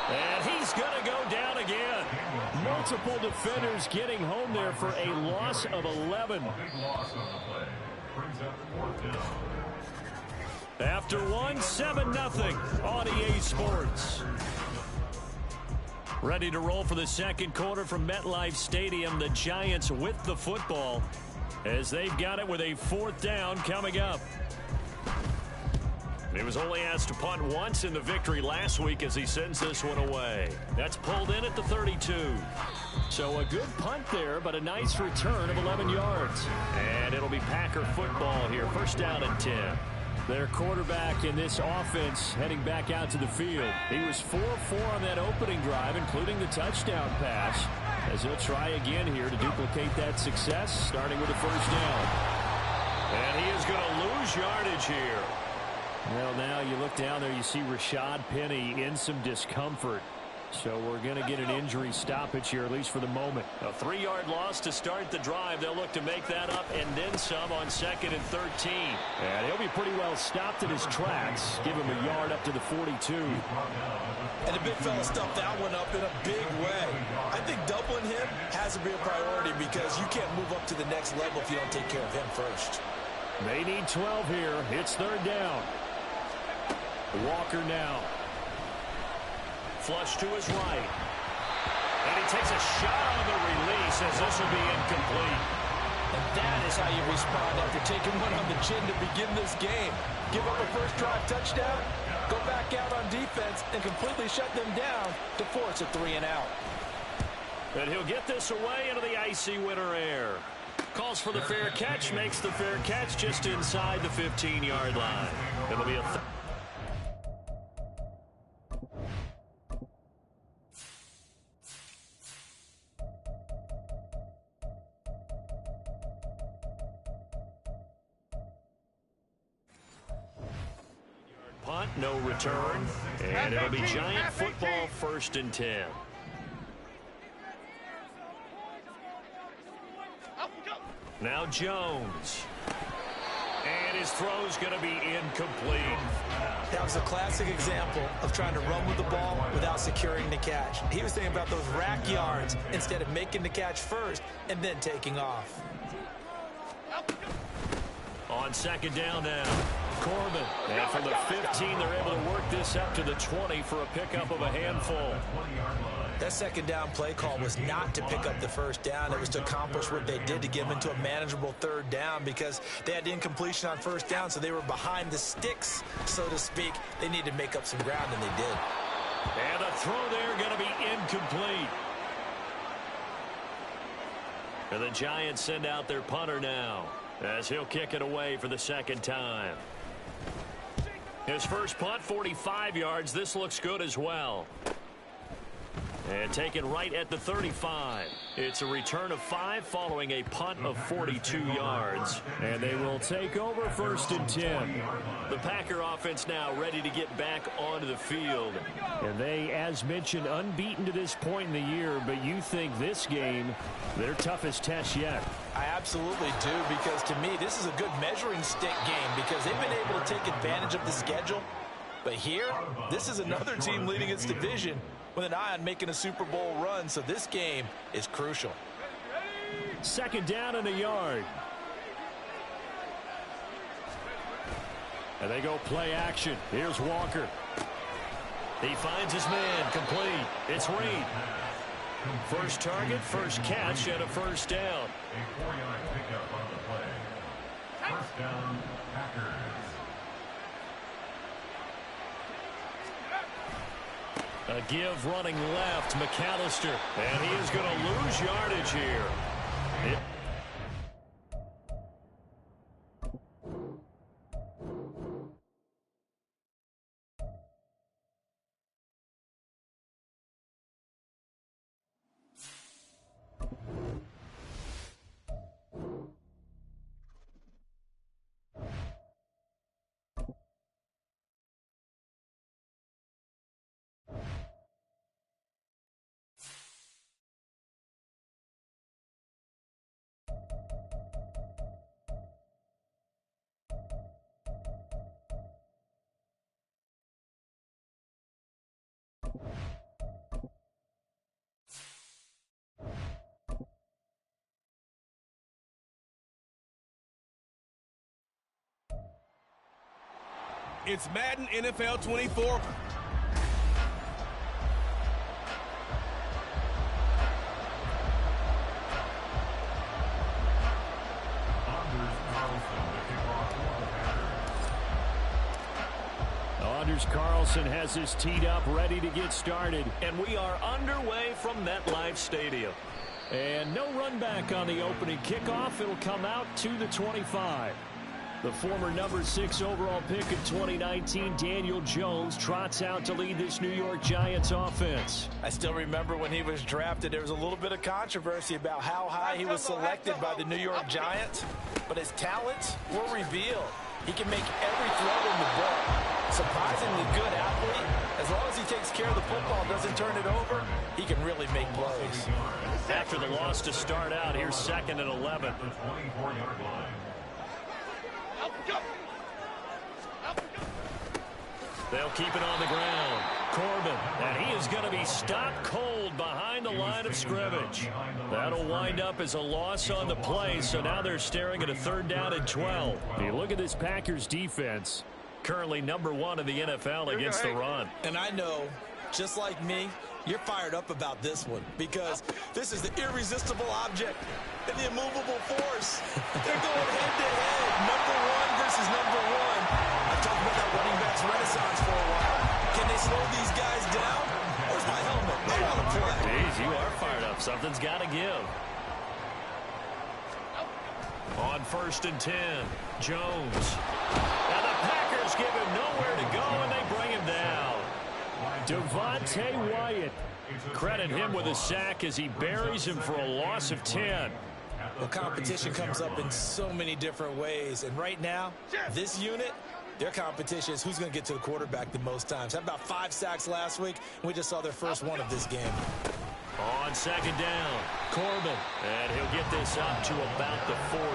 And he's going to go down again. Multiple defenders getting home there for a loss of 11. A big loss on the play. Brings up 4th down. After one, 7-0 on EA Sports. Ready to roll for the 2nd quarter from MetLife Stadium. The Giants with the football as they've got it with a 4th down coming up. He was only asked to punt once in the victory last week as he sends this one away. That's pulled in at the 32. So a good punt there, but a nice return of 11 yards. And it'll be Packer football here. 1st down and 10. Their quarterback in this offense heading back out to the field. He was 4-4 on that opening drive, including the touchdown pass, as he'll try again here to duplicate that success, starting with a 1st down. And he is going to lose yardage here. Well, now you look down there, you see Rashad Penny in some discomfort. So we're going to get an injury stoppage here, at least for the moment. A 3-yard loss to start the drive. They'll look to make that up and then some on 2nd and 13. And he'll be pretty well stopped in his tracks. Give him a yard up to the 42. And the big fella stuffed that one up in a big way. I think doubling him has to be a priority because you can't move up to the next level if you don't take care of him first. They need 12 here. It's 3rd down. Walker now. Flush to his right. And he takes a shot on the release as this will be incomplete. And that is how you respond after taking one on the chin to begin this game. Give up a 1st drive touchdown, go back out on defense, and completely shut them down to force a 3 and out. And he'll get this away into the icy winter air. Calls for the fair catch, makes the fair catch just inside the 15-yard line. It'll be a punt, no return, and it'll be Giant football 1st and 10. Now Jones. And His throw's going to be incomplete. That was a classic example of trying to run with the ball without securing the catch. He was thinking about those rack yards instead of making the catch first and then taking off. On second down now, Corbin. And from the 15, they're able to work this up to the 20 for a pickup of a handful. That second down play call was not to pick up the first down. It was to accomplish what they did to get them into a manageable third down because they had incompletion on first down, so they were behind the sticks, so to speak. They needed to make up some ground, and they did. And the throw there going to be incomplete. And the Giants send out their punter now as he'll kick it away for the second time. His first punt, 45 yards. This looks good as well. And taken right at the 35. It's a return of 5 following a punt of 42 yards. And they will take over 1st and 10. The Packer offense now ready to get back onto the field. And they, as mentioned, unbeaten to this point in the year, but you think this game, their toughest test yet. I absolutely do, because to me, this is a good measuring stick game because they've been able to take advantage of the schedule. But here, this is another team leading its division with an eye on making a Super Bowl run, so this game is crucial. Second down and a yard. And they go play action. Here's Walker. He finds his man, complete. It's Reed. First target, first catch, and a first down. A 4-yard pickup on the play. First down, Packers. A give running left, McAllister. And he is going to lose yardage here. It's Madden NFL 24. Anders Carlson has his teed up, ready to get started. And we are underway from MetLife Stadium. And no run back on the opening kickoff. It'll come out to the 25. The former number 6 overall pick of 2019, Daniel Jones, trots out to lead this New York Giants offense. I still remember when he was drafted, there was a little bit of controversy about how high he was selected by the New York Giants, but his talents were revealed. He can make every throw in the book. Surprisingly good athlete. As long as he takes care of the football, doesn't turn it over, he can really make plays. After the loss to start out, here's 2nd and 11. They'll keep it on the ground. Corbin, and he is going to be stopped cold behind the line of scrimmage. That'll wind up as a loss on the play, so now they're staring at a 3rd down and 12. You look at this Packers defense. Currently number 1 in the NFL against the run. And I know, just like me, you're fired up about this one because this is the irresistible object and the immovable force. They're going head-to-head, number 1 versus number 1. I've talked about that running backs renaissance for a while. Can they slow these guys down? Where's my helmet? I want to play. Jeez, you are fired up. Something's got to give. On 1st and 10, Jones. Now the Packers give him nowhere to go, and they bring him down. Devontae Wyatt. Credit him with a sack as he buries him for a loss of 10. Well, competition comes up in so many different ways, and right now, this unit, their competition is who's going to get to the quarterback the most times. Had about 5 sacks last week, and we just saw their first one of this game. On 2nd down, Corbin, and he'll get this up to about the 40.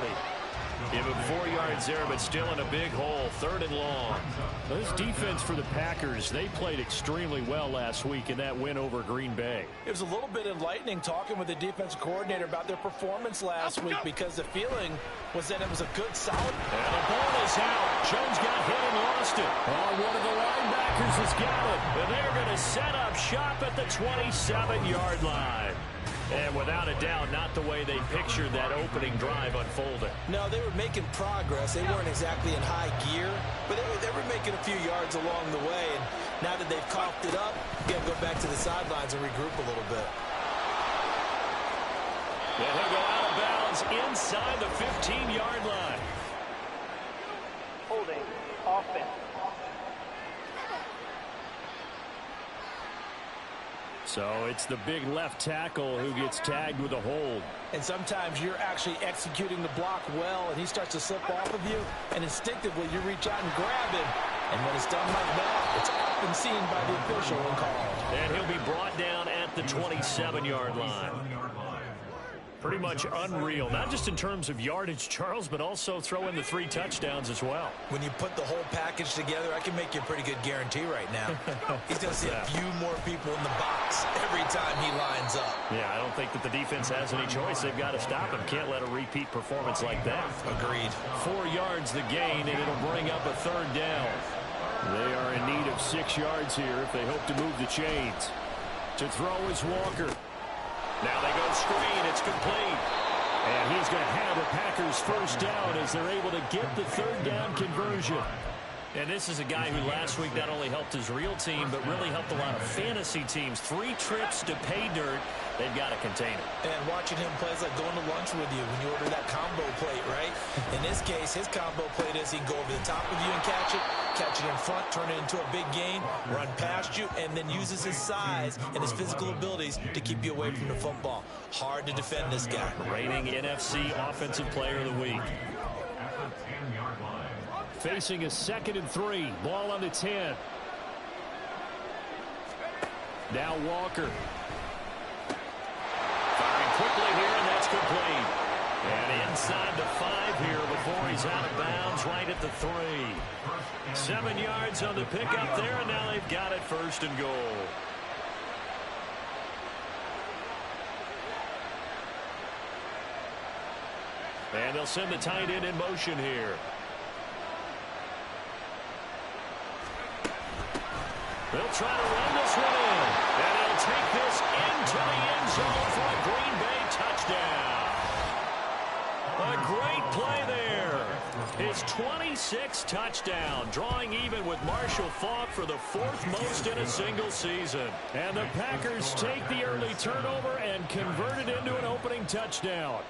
Give him 4 yards there, but still in a big hole. 3rd and long. This defense for the Packers, they played extremely well last week in that win over Green Bay. It was a little bit enlightening talking with the defensive coordinator about their performance last week because the feeling was that it was a good, solid. And the ball is out. Jones got hit and lost it. Oh, one of the linebackers has got it. And they're going to set up shop at the 27-yard line. And without a doubt, not the way they pictured that opening drive unfolding. No, they were making progress. They weren't exactly in high gear, but they were making a few yards along the way. And now that they've coughed it up, you got to go back to the sidelines and regroup a little bit. And he'll go out of bounds inside the 15-yard line. Holding offense. So it's the big left tackle who gets tagged with a hold. And sometimes you're actually executing the block well, and he starts to slip off of you, and instinctively you reach out and grab him. And when it's done like that, it's up and seen by the official and called. And he'll be brought down at the 27-yard line. Pretty much unreal, not just in terms of yardage, Charles, but also throw in the 3 touchdowns as well. When you put the whole package together, I can make you a pretty good guarantee right now. He's going to see a few more people in the box every time he lines up. Yeah, I don't think that the defense has any choice. They've got to stop him. Can't let a repeat performance like that. Agreed. 4 yards the gain, and it'll bring up a 3rd down. They are in need of 6 yards here if they hope to move the chains. To throw is Walker. Now they go screen. It's complete. And he's going to have the Packers first down as they're able to get the 3rd down conversion. And this is a guy who last week not only helped his real team, but really helped a lot of fantasy teams. 3 trips to pay dirt. They've got to contain it. And watching him play is like going to lunch with you when you order that combo plate, right? In this case, his combo plate is he can go over the top of you and catch it in front, turn it into a big gain, run past you, and then uses his size and his physical abilities to keep you away from the football. Hard to defend this guy. Reigning NFC Offensive Player of the Week. Facing a 2nd and 3. Ball on the 10. Now Walker. Firing quickly here, and that's complete. And inside the 5 here before he's out of bounds, right at the 3. 7 yards on the pickup there, and now they've got it 1st and goal. And they'll send the tight end in motion here. They'll try to run this one in. And they'll take this into the end zone for a Green Bay touchdown. A great play there. His 26th touchdown, drawing even with Marshall Faulk for the 4th most in a single season. And the Packers take the early turnover and convert it into an opening touchdown.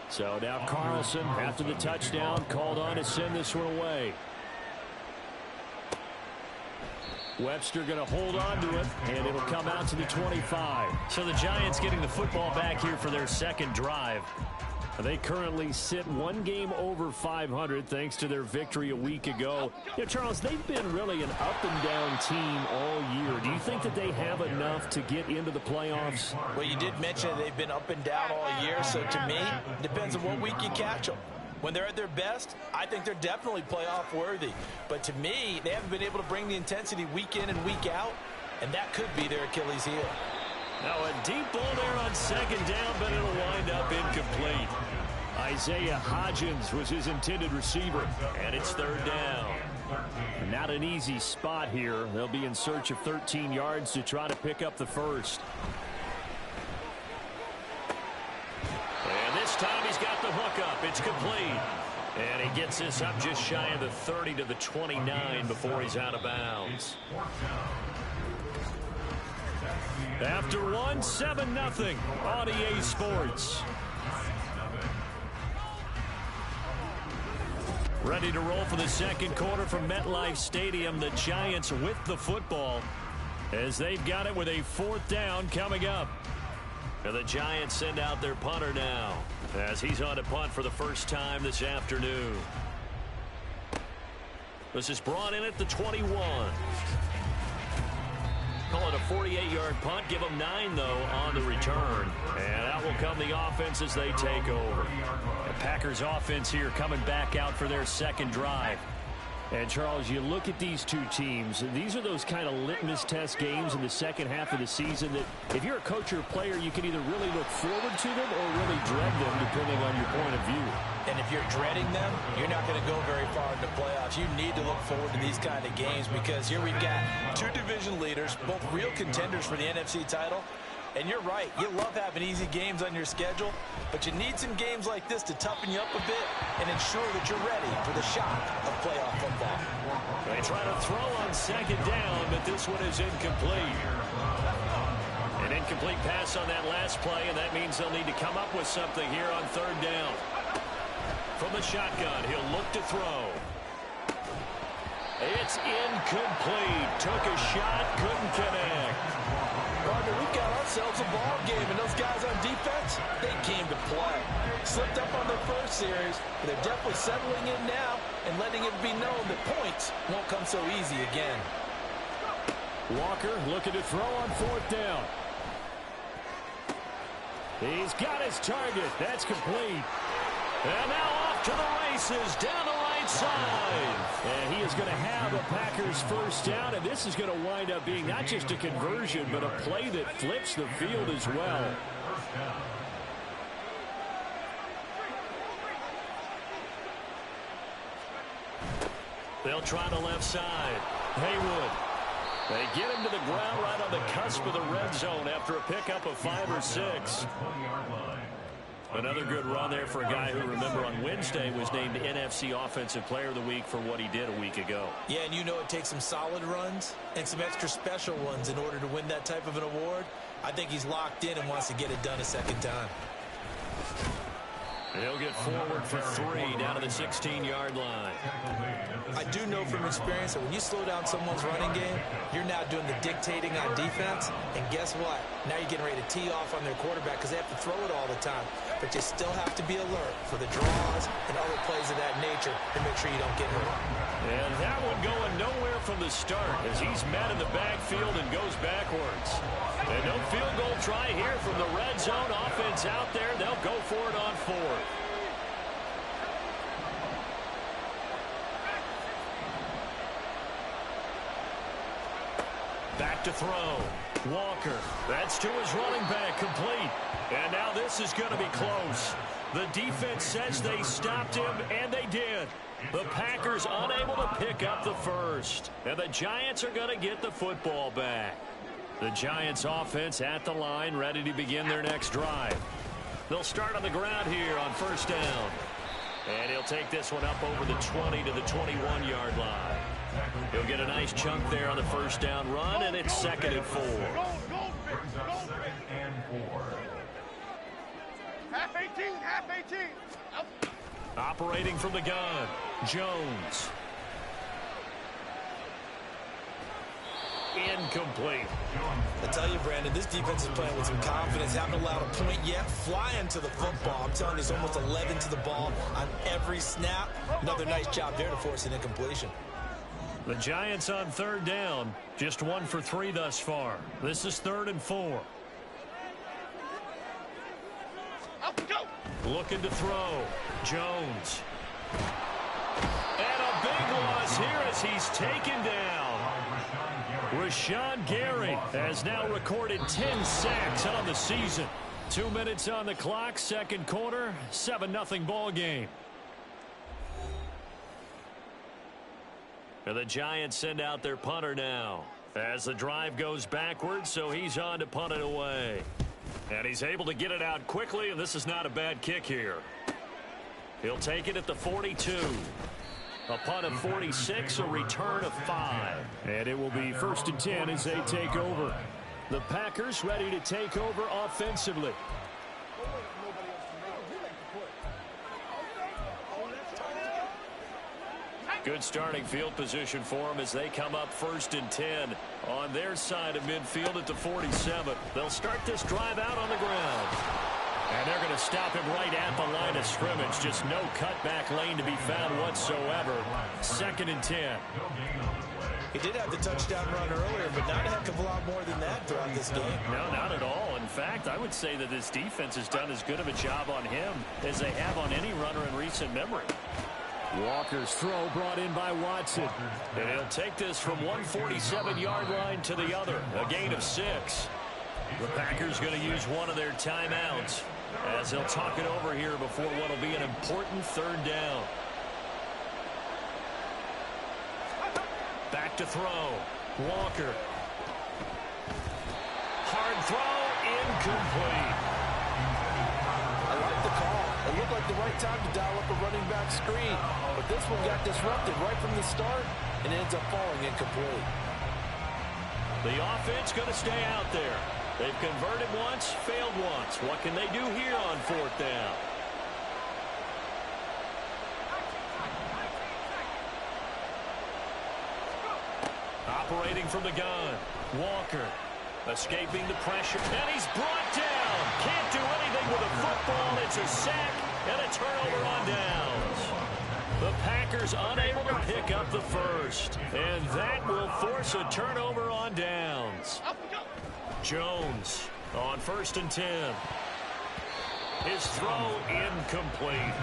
So now Carlson, after the touchdown, called on to send this one away. Webster going to hold on to it, and it'll come out to the 25. So the Giants getting the football back here for their 2nd drive. They currently sit 1 game over 500 thanks to their victory a week ago. You know, Charles, they've been really an up-and-down team all year. Do you think that they have enough to get into the playoffs? Well, you did mention they've been up and down all year, so to me, it depends on what week you catch them. When they're at their best, I think they're definitely playoff worthy. But to me, they haven't been able to bring the intensity week in and week out, and that could be their Achilles heel. Now a deep ball there on 2nd down, but it'll wind up incomplete. Isaiah Hodgins was his intended receiver. And it's 3rd down. Not an easy spot here. They'll be in search of 13 yards to try to pick up the 1st. And this time he's got the hook up. It's complete. And he gets this up just shy of the 30 to the 29 before he's out of bounds. After 1, 7-0 on EA Sports. Ready to roll for the 2nd quarter from MetLife Stadium. The Giants with the football as they've got it with a 4th down coming up. And the Giants send out their punter now as he's on to punt for the first time this afternoon. This is brought in at the 21. Call it a 48-yard punt. Give them 9, though, on the return. And out will come the offense as they take over. The Packers offense here coming back out for their second drive. And, Charles, you look at these two teams, and these are those kind of litmus test games in the second half of the season that if you're a coach or a player, you can either really look forward to them or really dread them, depending on your point of view. And if you're dreading them, you're not going to go very far in the playoffs. You need to look forward to these kind of games because here we've got two division leaders, both real contenders for the NFC title. And you're right, you love having easy games on your schedule, but you need some games like this to toughen you up a bit and ensure that you're ready for the shock of playoff football. They try to throw on second down, but this one is incomplete. An incomplete pass on that last play, and that means they'll need to come up with something here on third down. From the shotgun, he'll look to throw. It's incomplete. Took a shot, couldn't connect. Partner, we've got ourselves a ball game, and those guys on defense, they came to play. Slipped up on their first series, but they're definitely settling in now and letting it be known that points won't come so easy again. Walker looking to throw on fourth down. He's got his target. That's complete. And now off to the races down the right side. And he is going to have a Packers first down, and this is going to wind up being not just a conversion, but a play that flips the field as well. They'll try the left side. Haywood. They get him to the ground right on the cusp of the red zone after a pickup of 5 or 6. Another good run there for a guy who, remember, on Wednesday was named NFC Offensive Player of the Week for what he did a week ago. Yeah, and you know it takes some solid runs and some extra special ones in order to win that type of an award. I think he's locked in and wants to get it done a second time. He'll get forward for 3 down to the 16-yard line. I do know from experience that when you slow down someone's running game, you're now doing the dictating on defense. And guess what? Now you're getting ready to tee off on their quarterback because they have to throw it all the time. But you still have to be alert for the draws and other plays of that nature to make sure you don't get hurt. And that one going nowhere from the start as he's met in the backfield and goes backwards. And no field goal try here from the red zone. Offense out there. They'll go for it on 4th. Back to throw. Walker. That's to his running back. Complete. And now this is going to be close. The defense says they stopped him, and they did. The Packers unable to pick up the first. And the Giants are going to get the football back. The Giants offense at the line, ready to begin their next drive. They'll start on the ground here on first down. And he'll take this one up over the 20 to the 21-yard line. He'll get a nice chunk there on the first down run, and it's 2nd and 4. Half 18, half 18. Up. Operating from the gun, Jones. Incomplete. I tell you, Brandon, this defense is playing with some confidence. Haven't allowed a point yet. Flying to the football. I'm telling you, it's almost 11 to the ball on every snap. Another nice job there to force an incompletion. The Giants on third down. Just 1 for 3 thus far. This is 3rd and 4. Up, go. Looking to throw. Jones. And a big loss here as he's taken down. Rashawn Gary has now recorded 10 sacks on the season. 2 minutes on the clock, second quarter, 7-0 ball game. And the Giants send out their punter now as the drive goes backwards, so he's on to punt it away. And he's able to get it out quickly, and this is not a bad kick here. He'll take it at the 42. A punt of 46, a return of 5. And it will be 1st and 10 as they take over. The Packers ready to take over offensively. Good starting field position for them as they come up 1st and 10 on their side of midfield at the 47. They'll start this drive out on the ground. And they're going to stop him right at the line of scrimmage. Just no cutback lane to be found whatsoever. 2nd and 10. He did have the touchdown run earlier, but not a heck of a lot more than that throughout this game. No, not at all. In fact, I would say that this defense has done as good of a job on him as they have on any runner in recent memory. Walker's throw brought in by Watson. And he'll take this from 147-yard line to the other, a gain of 6. The Packers going to use one of their timeouts as they'll talk it over here before what will be an important third down. Back to throw. Walker. Hard throw, incomplete. I like the call. It looked like the right time to dial up a running back screen, but this one got disrupted right from the start and ends up falling incomplete. The offense going to stay out there. They've converted once, failed once. What can they do here on fourth down? Operating from the gun. Walker escaping the pressure, and he's brought down. Can't do anything with a football. It's a sack and a turnover on downs. The Packers unable to pick up the first, and that will force a turnover on downs. Jones on 1st and 10. His throw incomplete.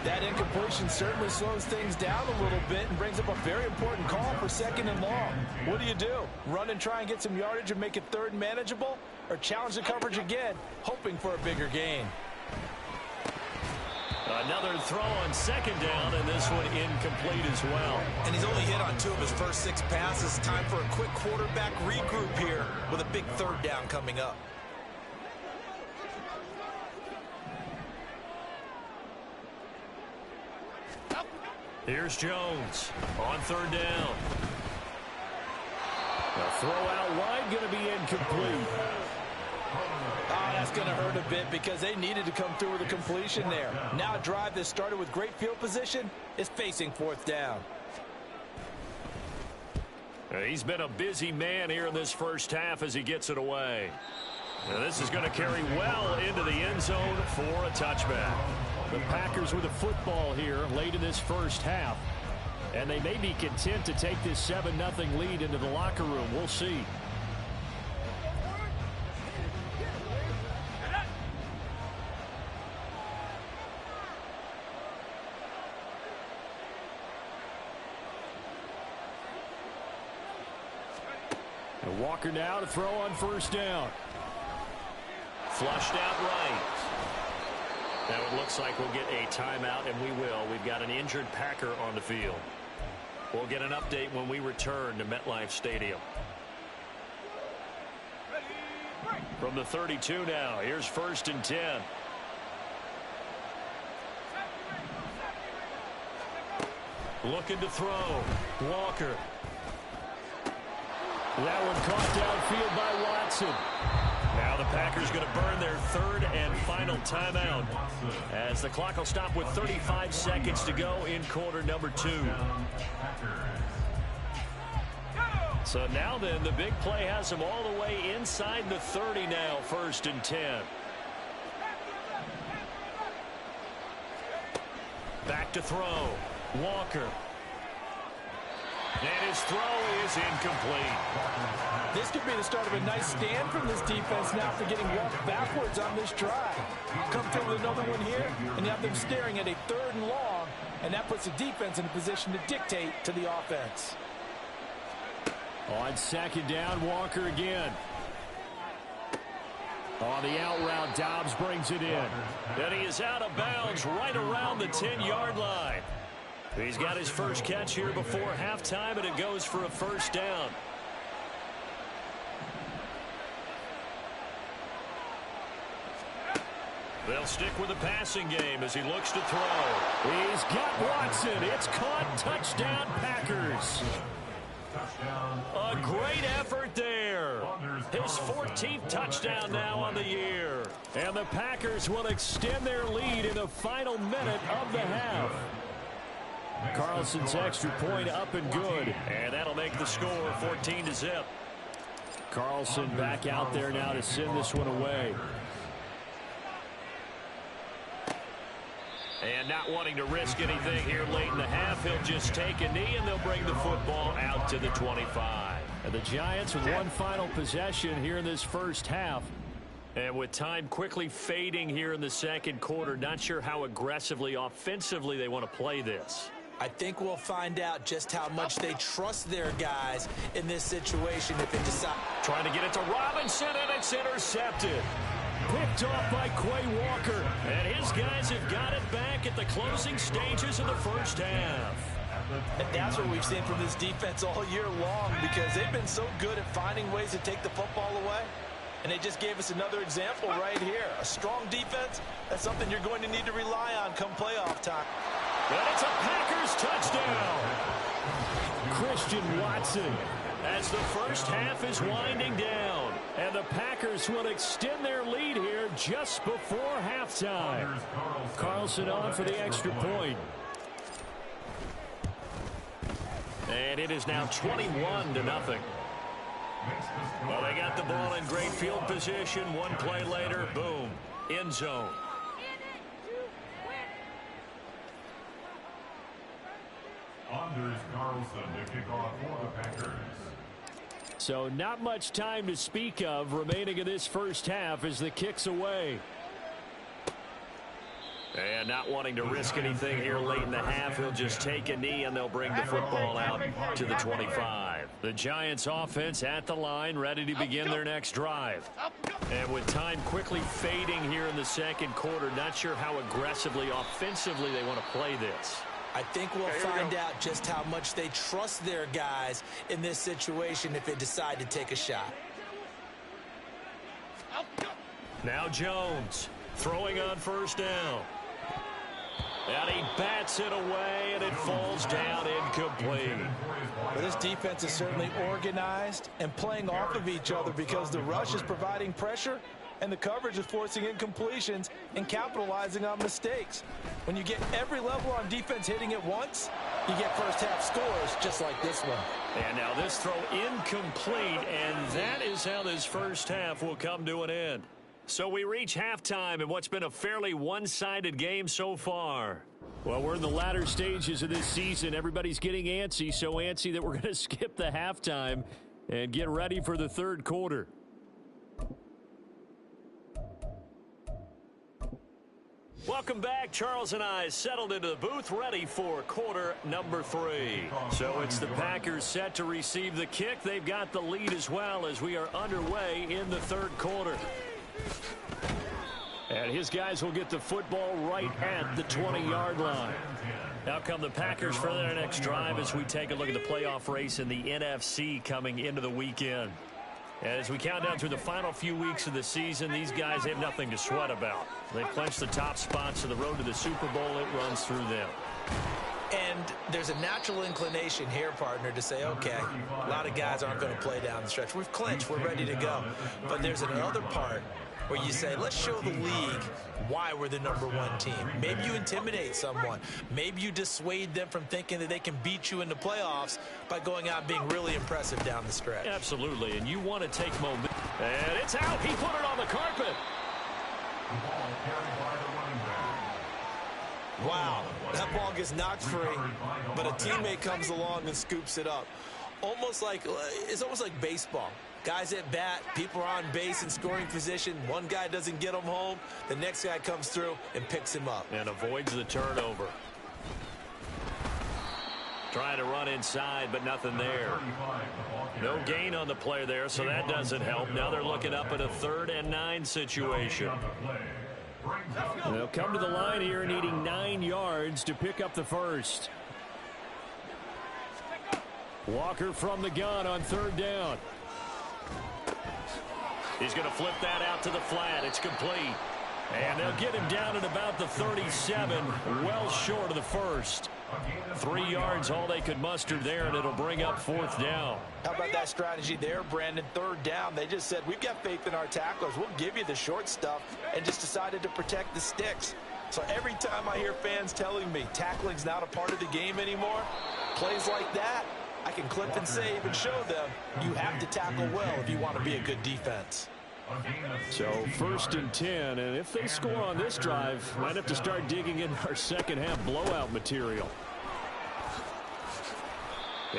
That incompletion certainly slows things down a little bit and brings up a very important call for 2nd and long. What do? Run and try and get some yardage and make it third manageable? Or challenge the coverage again, hoping for a bigger gain? Another throw on 2nd down, and this one incomplete as well. And he's only hit on 2 of his first 6 passes. Time for a quick quarterback regroup here with a big third down coming up. Here's Jones on 3rd down. The throw out wide going to be incomplete. Oh, that's going to hurt a bit because they needed to come through with a completion there. Now a drive that started with great field position is facing 4th down. He's been a busy man here in this first half as he gets it away. Now this is going to carry well into the end zone for a touchback. The Packers with a football here late in this first half. And they may be content to take this 7-0 lead into the locker room. We'll see. And Walker now to throw on 1st down. Flushed out right. Now it looks like we'll get a timeout, and we will. We've got an injured Packer on the field. We'll get an update when we return to MetLife Stadium. From the 32 now, here's 1st and 10. Looking to throw. Walker. That one caught downfield by Watson. Now the Packers going to burn their 3rd and final timeout as the clock will stop with 35 seconds to go in quarter number 2. So now then, the big play has them all the way inside the 30 now, 1st and 10. Back to throw. Walker. And his throw is incomplete. This could be the start of a nice stand from this defense now for getting walked backwards on this drive. Come through with another one here, and you have them staring at a 3rd and long, and that puts the defense in a position to dictate to the offense. On 2nd down, Walker again. On the out route, Dobbs brings it in. And he is out of bounds right around the 10-yard line. He's got his first catch here before halftime, and it goes for a 1st down. They'll stick with the passing game as he looks to throw. He's got Watson. It's caught. Touchdown, Packers. A great effort there. His 14th touchdown now on the year. And the Packers will extend their lead in the final minute of the half. Carlson's extra point up and good. And that'll make the score 14-0. Carlson back out there now to send this one away. And not wanting to risk anything here late in the half, he'll just take a knee, and they'll bring the football out to the 25. And the Giants with one final possession here in this first half. And with time quickly fading here in the second quarter, not sure how aggressively, offensively they want to play this. I think we'll find out just how much they trust their guys in this situation if they decide. Trying to get it to Robinson, and it's intercepted. Picked off by Quay Walker. And his guys have got it back at the closing stages of the first half. And that's what we've seen from this defense all year long, because they've been so good at finding ways to take the football away. And they just gave us another example right here. A strong defense, that's something you're going to need to rely on come playoff time. And it's a Packers touchdown. Christian Watson. As the first half is winding down. And the Packers will extend their lead here just before halftime. Carlson on for the extra point. And it is now 21-0. Well, they got the ball in great field position. One play later, boom, end zone. Anders Carlson to kick off for the Packers. So not much time to speak of remaining in this first half as the kick's away. And not wanting to risk anything here late in the half, he'll just take a knee, and they'll bring the football out to the 25. The Giants offense at the line, ready to begin their next drive. And with time quickly fading here in the second quarter, not sure how aggressively, offensively they want to play this. I think we'll find out just how much they trust their guys in this situation if they decide to take a shot. Now Jones throwing on first down. And he bats it away, and it falls down incomplete. Well, this defense is certainly organized and playing off of each other because the rush is providing pressure and the coverage is forcing incompletions and capitalizing on mistakes. When you get every level on defense hitting at once, you get first half scores just like this one. And now this throw incomplete, and that is how this first half will come to an end. So we reach halftime in what's been a fairly one-sided game so far. Well, we're in the latter stages of this season. Everybody's getting antsy, so antsy that we're going to skip the halftime and get ready for the third quarter. Welcome back. Charles and I settled into the booth, ready for quarter number 3. So it's the Packers set to receive the kick. They've got the lead as well as we are underway in the third quarter. And his guys will get the football right at the 20-yard line. Now come the Packers for their next drive as we take a look at the playoff race in the NFC coming into the weekend. And as we count down through the final few weeks of the season, these guys have nothing to sweat about. They've clinched the top spots to the road to the Super Bowl. It runs through them. And there's a natural inclination here, partner, to say, okay, a lot of guys aren't going to play down the stretch. We've clinched. We're ready to go. But there's another part where you say, let's show the league why we're the #1 team. Maybe you intimidate someone. Maybe you dissuade them from thinking that they can beat you in the playoffs by going out and being really impressive down the stretch. Absolutely, and you want to take momentum. And it's out. He put it on the carpet. Wow, that ball gets knocked free, but a teammate comes along and scoops it up. It's almost like baseball. Guys at bat, people are on base in scoring position. One guy doesn't get him home. The next guy comes through and picks him up. And avoids the turnover. Trying to run inside, but nothing there. No gain on the play there, so that doesn't help. Now they're looking up at a 3rd and 9 situation. They'll come to the line here needing 9 yards to pick up the first. Walker from the gun on 3rd down. He's going to flip that out to the flat. It's complete. And they'll get him down at about the 37, well short of the first. 3 yards, all they could muster there, and it'll bring up 4th down. How about that strategy there, Brandon? 3rd down. They just said, we've got faith in our tacklers. We'll give you the short stuff, and just decided to protect the sticks. So every time I hear fans telling me tackling's not a part of the game anymore, plays like that, I can clip and save and show them you have to tackle well if you want to be a good defense. So 1st and 10, and if they score on this drive, might have to start digging in our second half blowout material.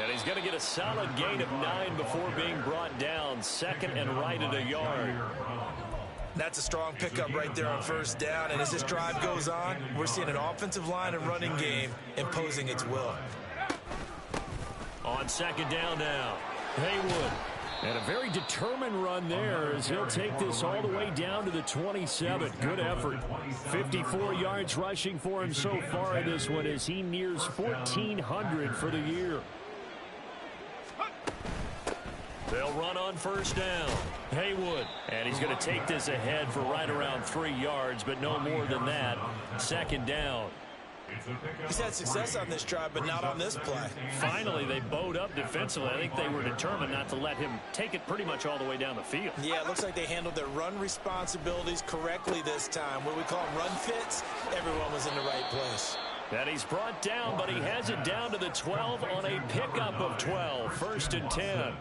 And he's going to get a solid gain of 9 before being brought down. 2nd and right at a yard. That's a strong pickup right there on 1st down. And as this drive goes on, we're seeing an offensive line and running game imposing its will. On 2nd down now, Haywood. And a very determined run there as he'll take this all the way down to the 27. Good effort. 54 yards rushing for him so far in this one as he nears 1,400 for the year. they'll run on 1st down. Haywood. And he's going to take this ahead for right around 3 yards, but no more than that. 2nd down. He's had success on this drive, but not on this play. Finally, they bowed up defensively. I think they were determined not to let him take it pretty much all the way down the field. Yeah, it looks like they handled their run responsibilities correctly this time. What we call them run fits, everyone was in the right place. And he's brought down, but he has it down to the 12 on a pickup of 12. 1st and 10.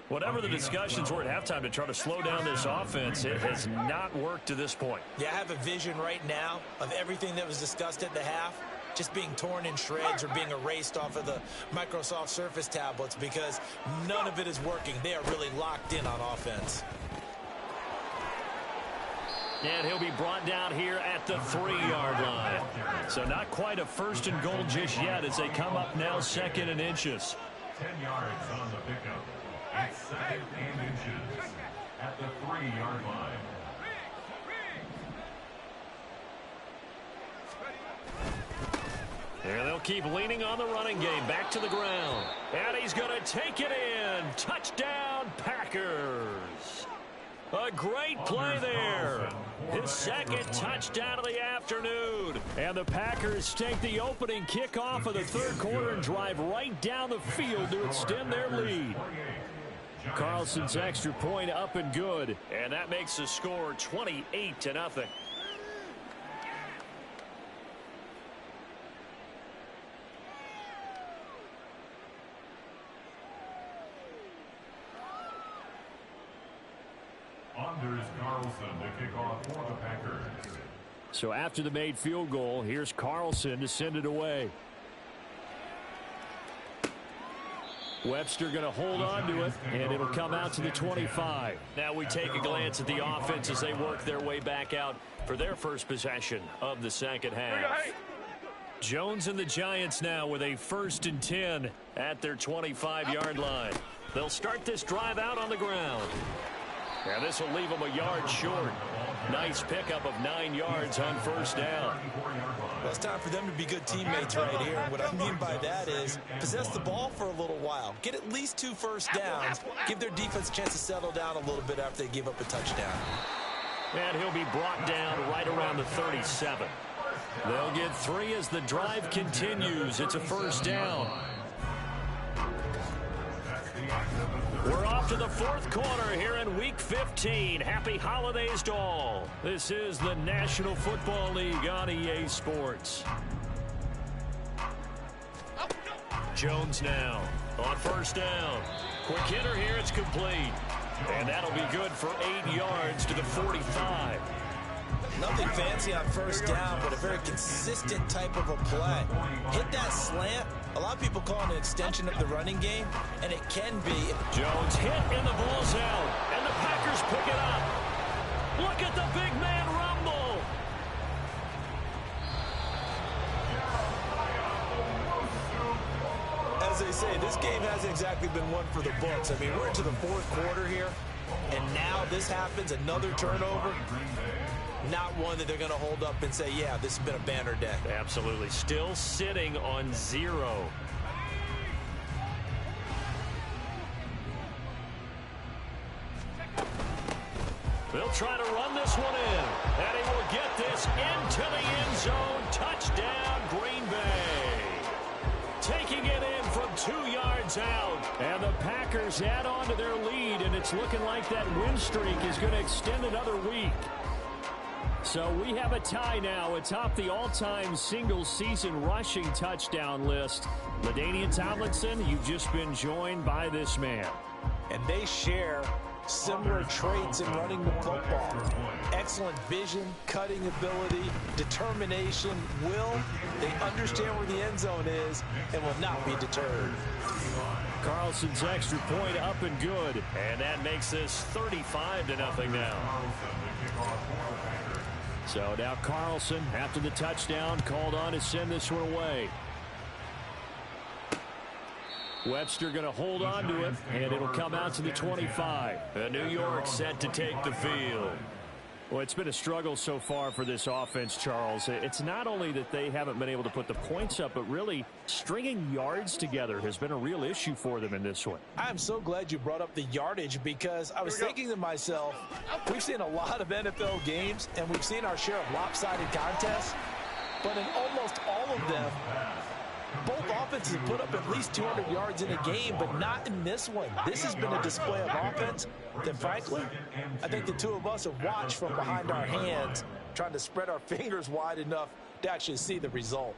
Whatever the discussions were at halftime to try to slow down this offense, it has not worked to this point. Yeah, I have a vision right now of everything that was discussed at the half just being torn in shreds or being erased off of the Microsoft Surface tablets because none of it is working. They are really locked in on offense. And he'll be brought down here at the 3-yard line. So not quite a 1st and goal just yet as they come up now 2nd and inches. 10 yards on the pickup. It's 2nd and inches at the 3-yard line. And they'll keep leaning on the running game. Back to the ground. And he's going to take it in. Touchdown, Packers. A great play there. His 2nd touchdown of the afternoon. And the Packers take the opening kickoff of the 3rd quarter and drive right down the field to extend their lead. Carlson's extra point up and good. And that makes the score 28-0. Anders Carlson to kick off for the Packers. So after the made field goal, here's Carlson to send it away. Webster going to hold on to it, and it'll come out to the 25. Now we take a glance at the offense as they work their way back out for their first possession of the 2nd half. Jones and the Giants now with a 1st and 10 at their 25-yard line. They'll start this drive out on the ground. And this will leave them a yard short. Nice pickup of 9 yards on 1st down. Well, it's time for them to be good teammates right here. And what I mean by that is possess the ball for a little while. Get at least 2 first downs. Give their defense a chance to settle down a little bit after they give up a touchdown. And he'll be brought down right around the 37. They'll get 3 as the drive continues. It's a 1st down. We're off to the 4th quarter here in Week 15. Happy holidays to all. This is the National Football League on EA Sports. Jones now on 1st down. Quick hitter here, it's complete. And that'll be good for 8 yards to the 45. Nothing fancy on 1st down, but a very consistent type of a play. Hit that slant. A lot of people call it an extension of the running game, and it can be. Jones hit and the ball's out, and the Packers pick it up. Look at the big man rumble. As they say, this game hasn't exactly been one for the books. I mean, we're into the 4th quarter here, and now this happens, another turnover. Not one that they're going to hold up and say, yeah, this has been a banner day. Absolutely. Still sitting on 0. They'll try to run this one in. And he will get this into the end zone. Touchdown, Green Bay. Taking it in from 2 yards out. And the Packers add on to their lead, and it's looking like that win streak is going to extend another week. So we have a tie now atop the all-time single-season rushing touchdown list. LaDainian Tomlinson, you've just been joined by this man. And they share similar traits in running the football. Excellent vision, cutting ability, determination, will. They understand where the end zone is and will not be deterred. Carlson's extra point up and good. And that makes this 35-0 now. So now Carlson, after the touchdown, called on to send this one away. Webster going to hold on to it, and it'll come out to the 25. New York set to take the field. Well, it's been a struggle so far for this offense, Charles. It's not only that they haven't been able to put the points up, but really stringing yards together has been a real issue for them in this one. I'm so glad you brought up the yardage, because I was thinking to myself, we've seen a lot of NFL games, and we've seen our share of lopsided contests, but in almost all of them, both offenses put up at least 200 yards in a game, but not in this one. This has been a display of offense that, frankly, I think the two of us have watched from behind our hands, trying to spread our fingers wide enough to actually see the result.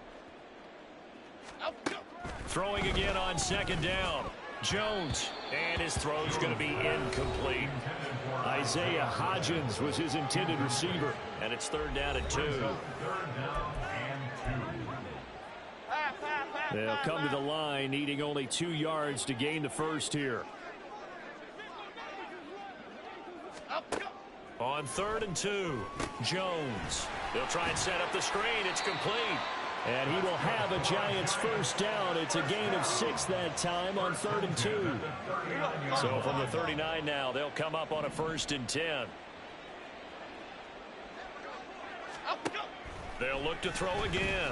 Throwing again on second down. Jones, and his throw's going to be incomplete. Isaiah Hodgins was his intended receiver, and it's 3rd down and 2. They'll come to the line, needing only 2 yards to gain the first here. On 3rd and 2, Jones. They'll try and set up the screen. It's complete. And he will have a Giants first down. It's a gain of 6 that time on 3rd and 2. So from the 39 now, they'll come up on a 1st and 10. They'll look to throw again.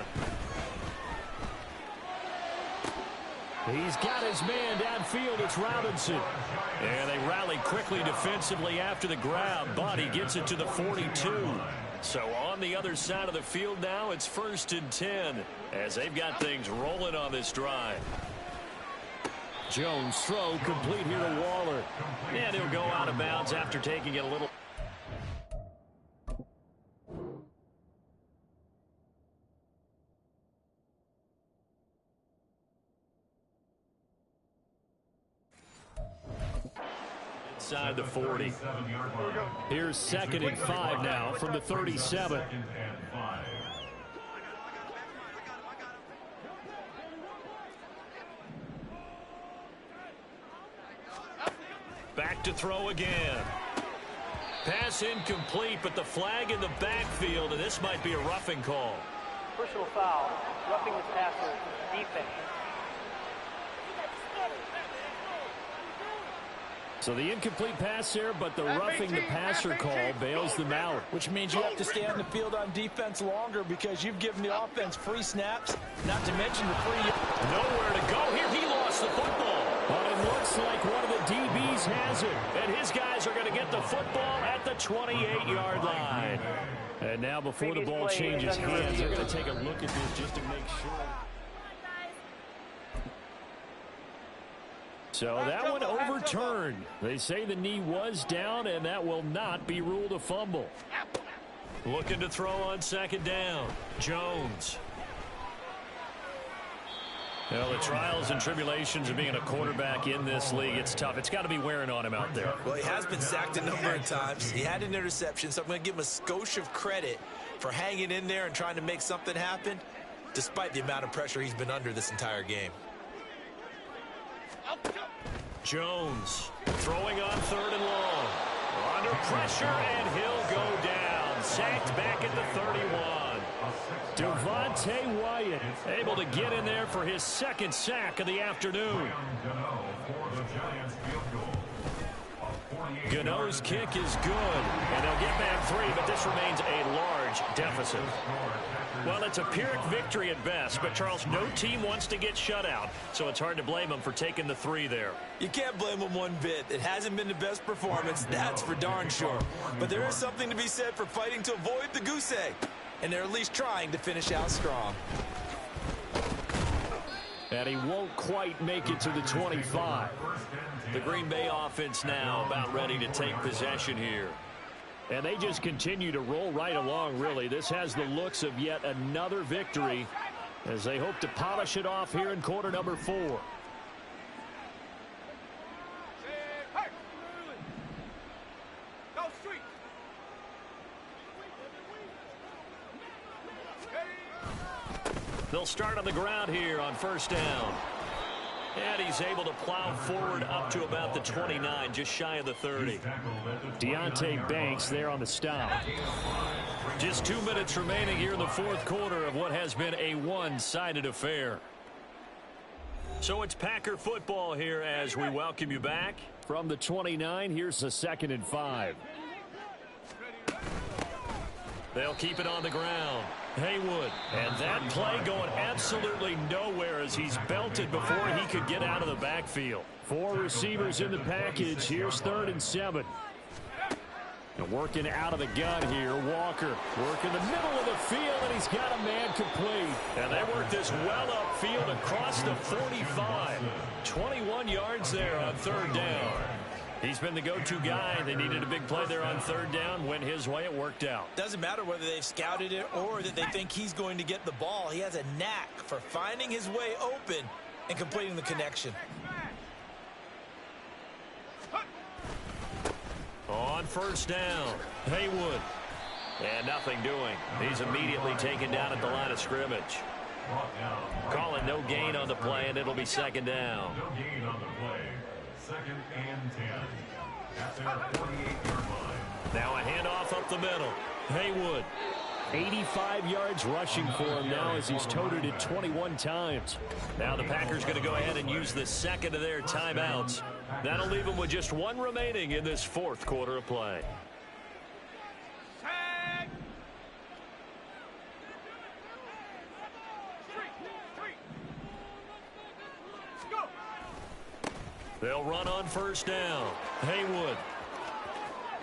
He's got his man downfield. It's Robinson. And they rally quickly defensively after the grab, but he gets it to the 42. So on the other side of the field now, it's 1st and 10 as they've got things rolling on this drive. Jones throw complete here to Waller. And he'll go out of bounds after taking it a little. Inside the 40. Here's 2nd and 5 now from the 37. Back to throw again. Pass incomplete, but the flag in the backfield, and this might be a roughing call. Personal foul, roughing the passer, defense. So the incomplete pass there, but the roughing the passer call bails them out. Which means you have to stay on the field on defense longer because you've given the offense free snaps, not to mention the free. Nowhere to go here. He lost the football. But it looks like one of the DBs has it. And his guys are going to get the football at the 28-yard line. And now before the ball changes hands, they're going to take a look at this just to make sure. So that one overturned. They say the knee was down, and that will not be ruled a fumble. Looking to throw on 2nd down. Jones. Well, the trials and tribulations of being a quarterback in this league, it's tough. It's got to be wearing on him out there. Well, he has been sacked a number of times. He had an interception, so I'm going to give him a skosh of credit for hanging in there and trying to make something happen, despite the amount of pressure he's been under this entire game. Jones throwing on 3rd and long. Under pressure, and he'll go down. Sacked back at the 31. Devontae Wyatt able to get in there for his 2nd sack of the afternoon. Gano's kick is good, and they'll get back 3, but this remains a large deficit. Well, it's a Pyrrhic victory at best, but, Charles, no team wants to get shut out, so it's hard to blame them for taking the 3 there. You can't blame them one bit. It hasn't been the best performance, that's for darn sure. But there is something to be said for fighting to avoid the goose egg, and they're at least trying to finish out strong. And he won't quite make it to the 25. The Green Bay offense now about ready to take possession here. And they just continue to roll right along, really. This has the looks of yet another victory as they hope to polish it off here in quarter number 4. They'll start on the ground here on first down. And he's able to plow forward up to about the 29, just shy of the 30. Deonte Banks there on the stop. Just 2 minutes remaining here in the fourth quarter of what has been a one-sided affair. So it's Packer football here as we welcome you back. From the 29, here's the 2nd and 5. They'll keep it on the ground. Haywood, and that play going absolutely nowhere as he's belted before he could get out of the backfield. 4 receivers in the package. Here's 3rd and 7. And working out of the gun here, Walker working the middle of the field, and he's got a man complete. And they work this well upfield across the 45. 21 yards there on 3rd down. He's been the go-to guy. They needed a big play there on 3rd down. Went his way. It worked out. Doesn't matter whether they've scouted it or that they think he's going to get the ball. He has a knack for finding his way open and completing the connection. On first down, Haywood. And nothing doing. He's immediately taken down at the line of scrimmage. Calling no gain on the play, and it'll be 2nd down. No gain on the play. 2nd and 10. At their 48-yard line. Now a handoff up the middle. Haywood. 85 yards rushing for him now as he's toted it 21 times. Now the Packers going to go ahead and use the 2nd of their timeouts. That'll leave them with just 1 remaining in this 4th quarter of play. They'll run on first down. Haywood.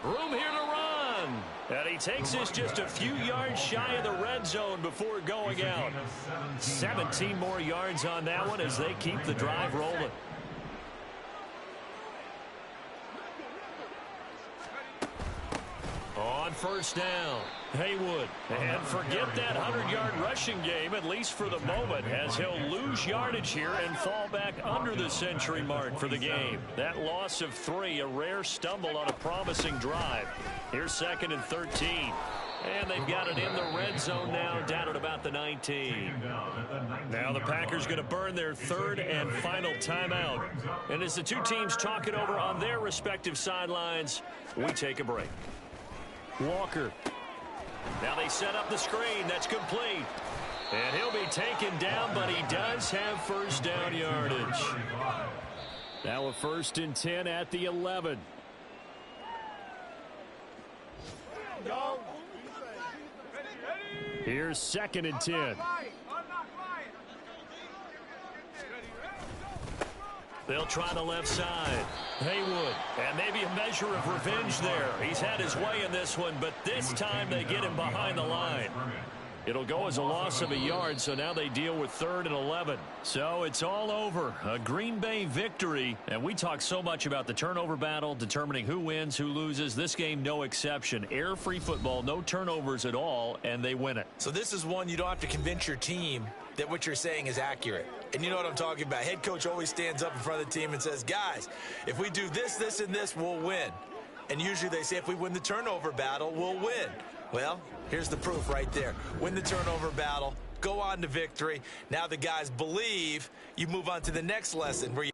Room here to run. And he takes this just a few yards shy of the red zone before going out. 17 more yards on that one as they keep the drive rolling. On first down, Haywood. And forget that 100-yard rushing game, at least for the moment, as he'll lose yardage here and fall back under the century mark for the game. That loss of 3, a rare stumble on a promising drive. Here's 2nd and 13. And they've got it in the red zone now, down at about the 19. Now the Packers going to burn their 3rd and final timeout. And as the two teams talk it over on their respective sidelines, we take a break. Walker. Now they set up the screen. That's complete. And he'll be taken down, but he does have first down yardage. Now a 1st and 10 at the 11. Here's 2nd and 10. They'll try the left side. Haywood. And maybe a measure of revenge there. He's had his way in this one, but this time they get him behind the line. It'll go as a loss of a yard, so now they deal with 3rd and 11. So it's all over. A Green Bay victory. And we talk so much about the turnover battle, determining who wins, who loses. This game, no exception. Air-free football, no turnovers at all, and they win it. So this is one you don't have to convince your team that what you're saying is accurate. And you know what I'm talking about. Head coach always stands up in front of the team and says, guys, if we do this, this, and this, we'll win. And usually they say if we win the turnover battle, we'll win. Well, here's the proof right there. Win the turnover battle, go on to victory. Now the guys believe. You move on to the next lesson where you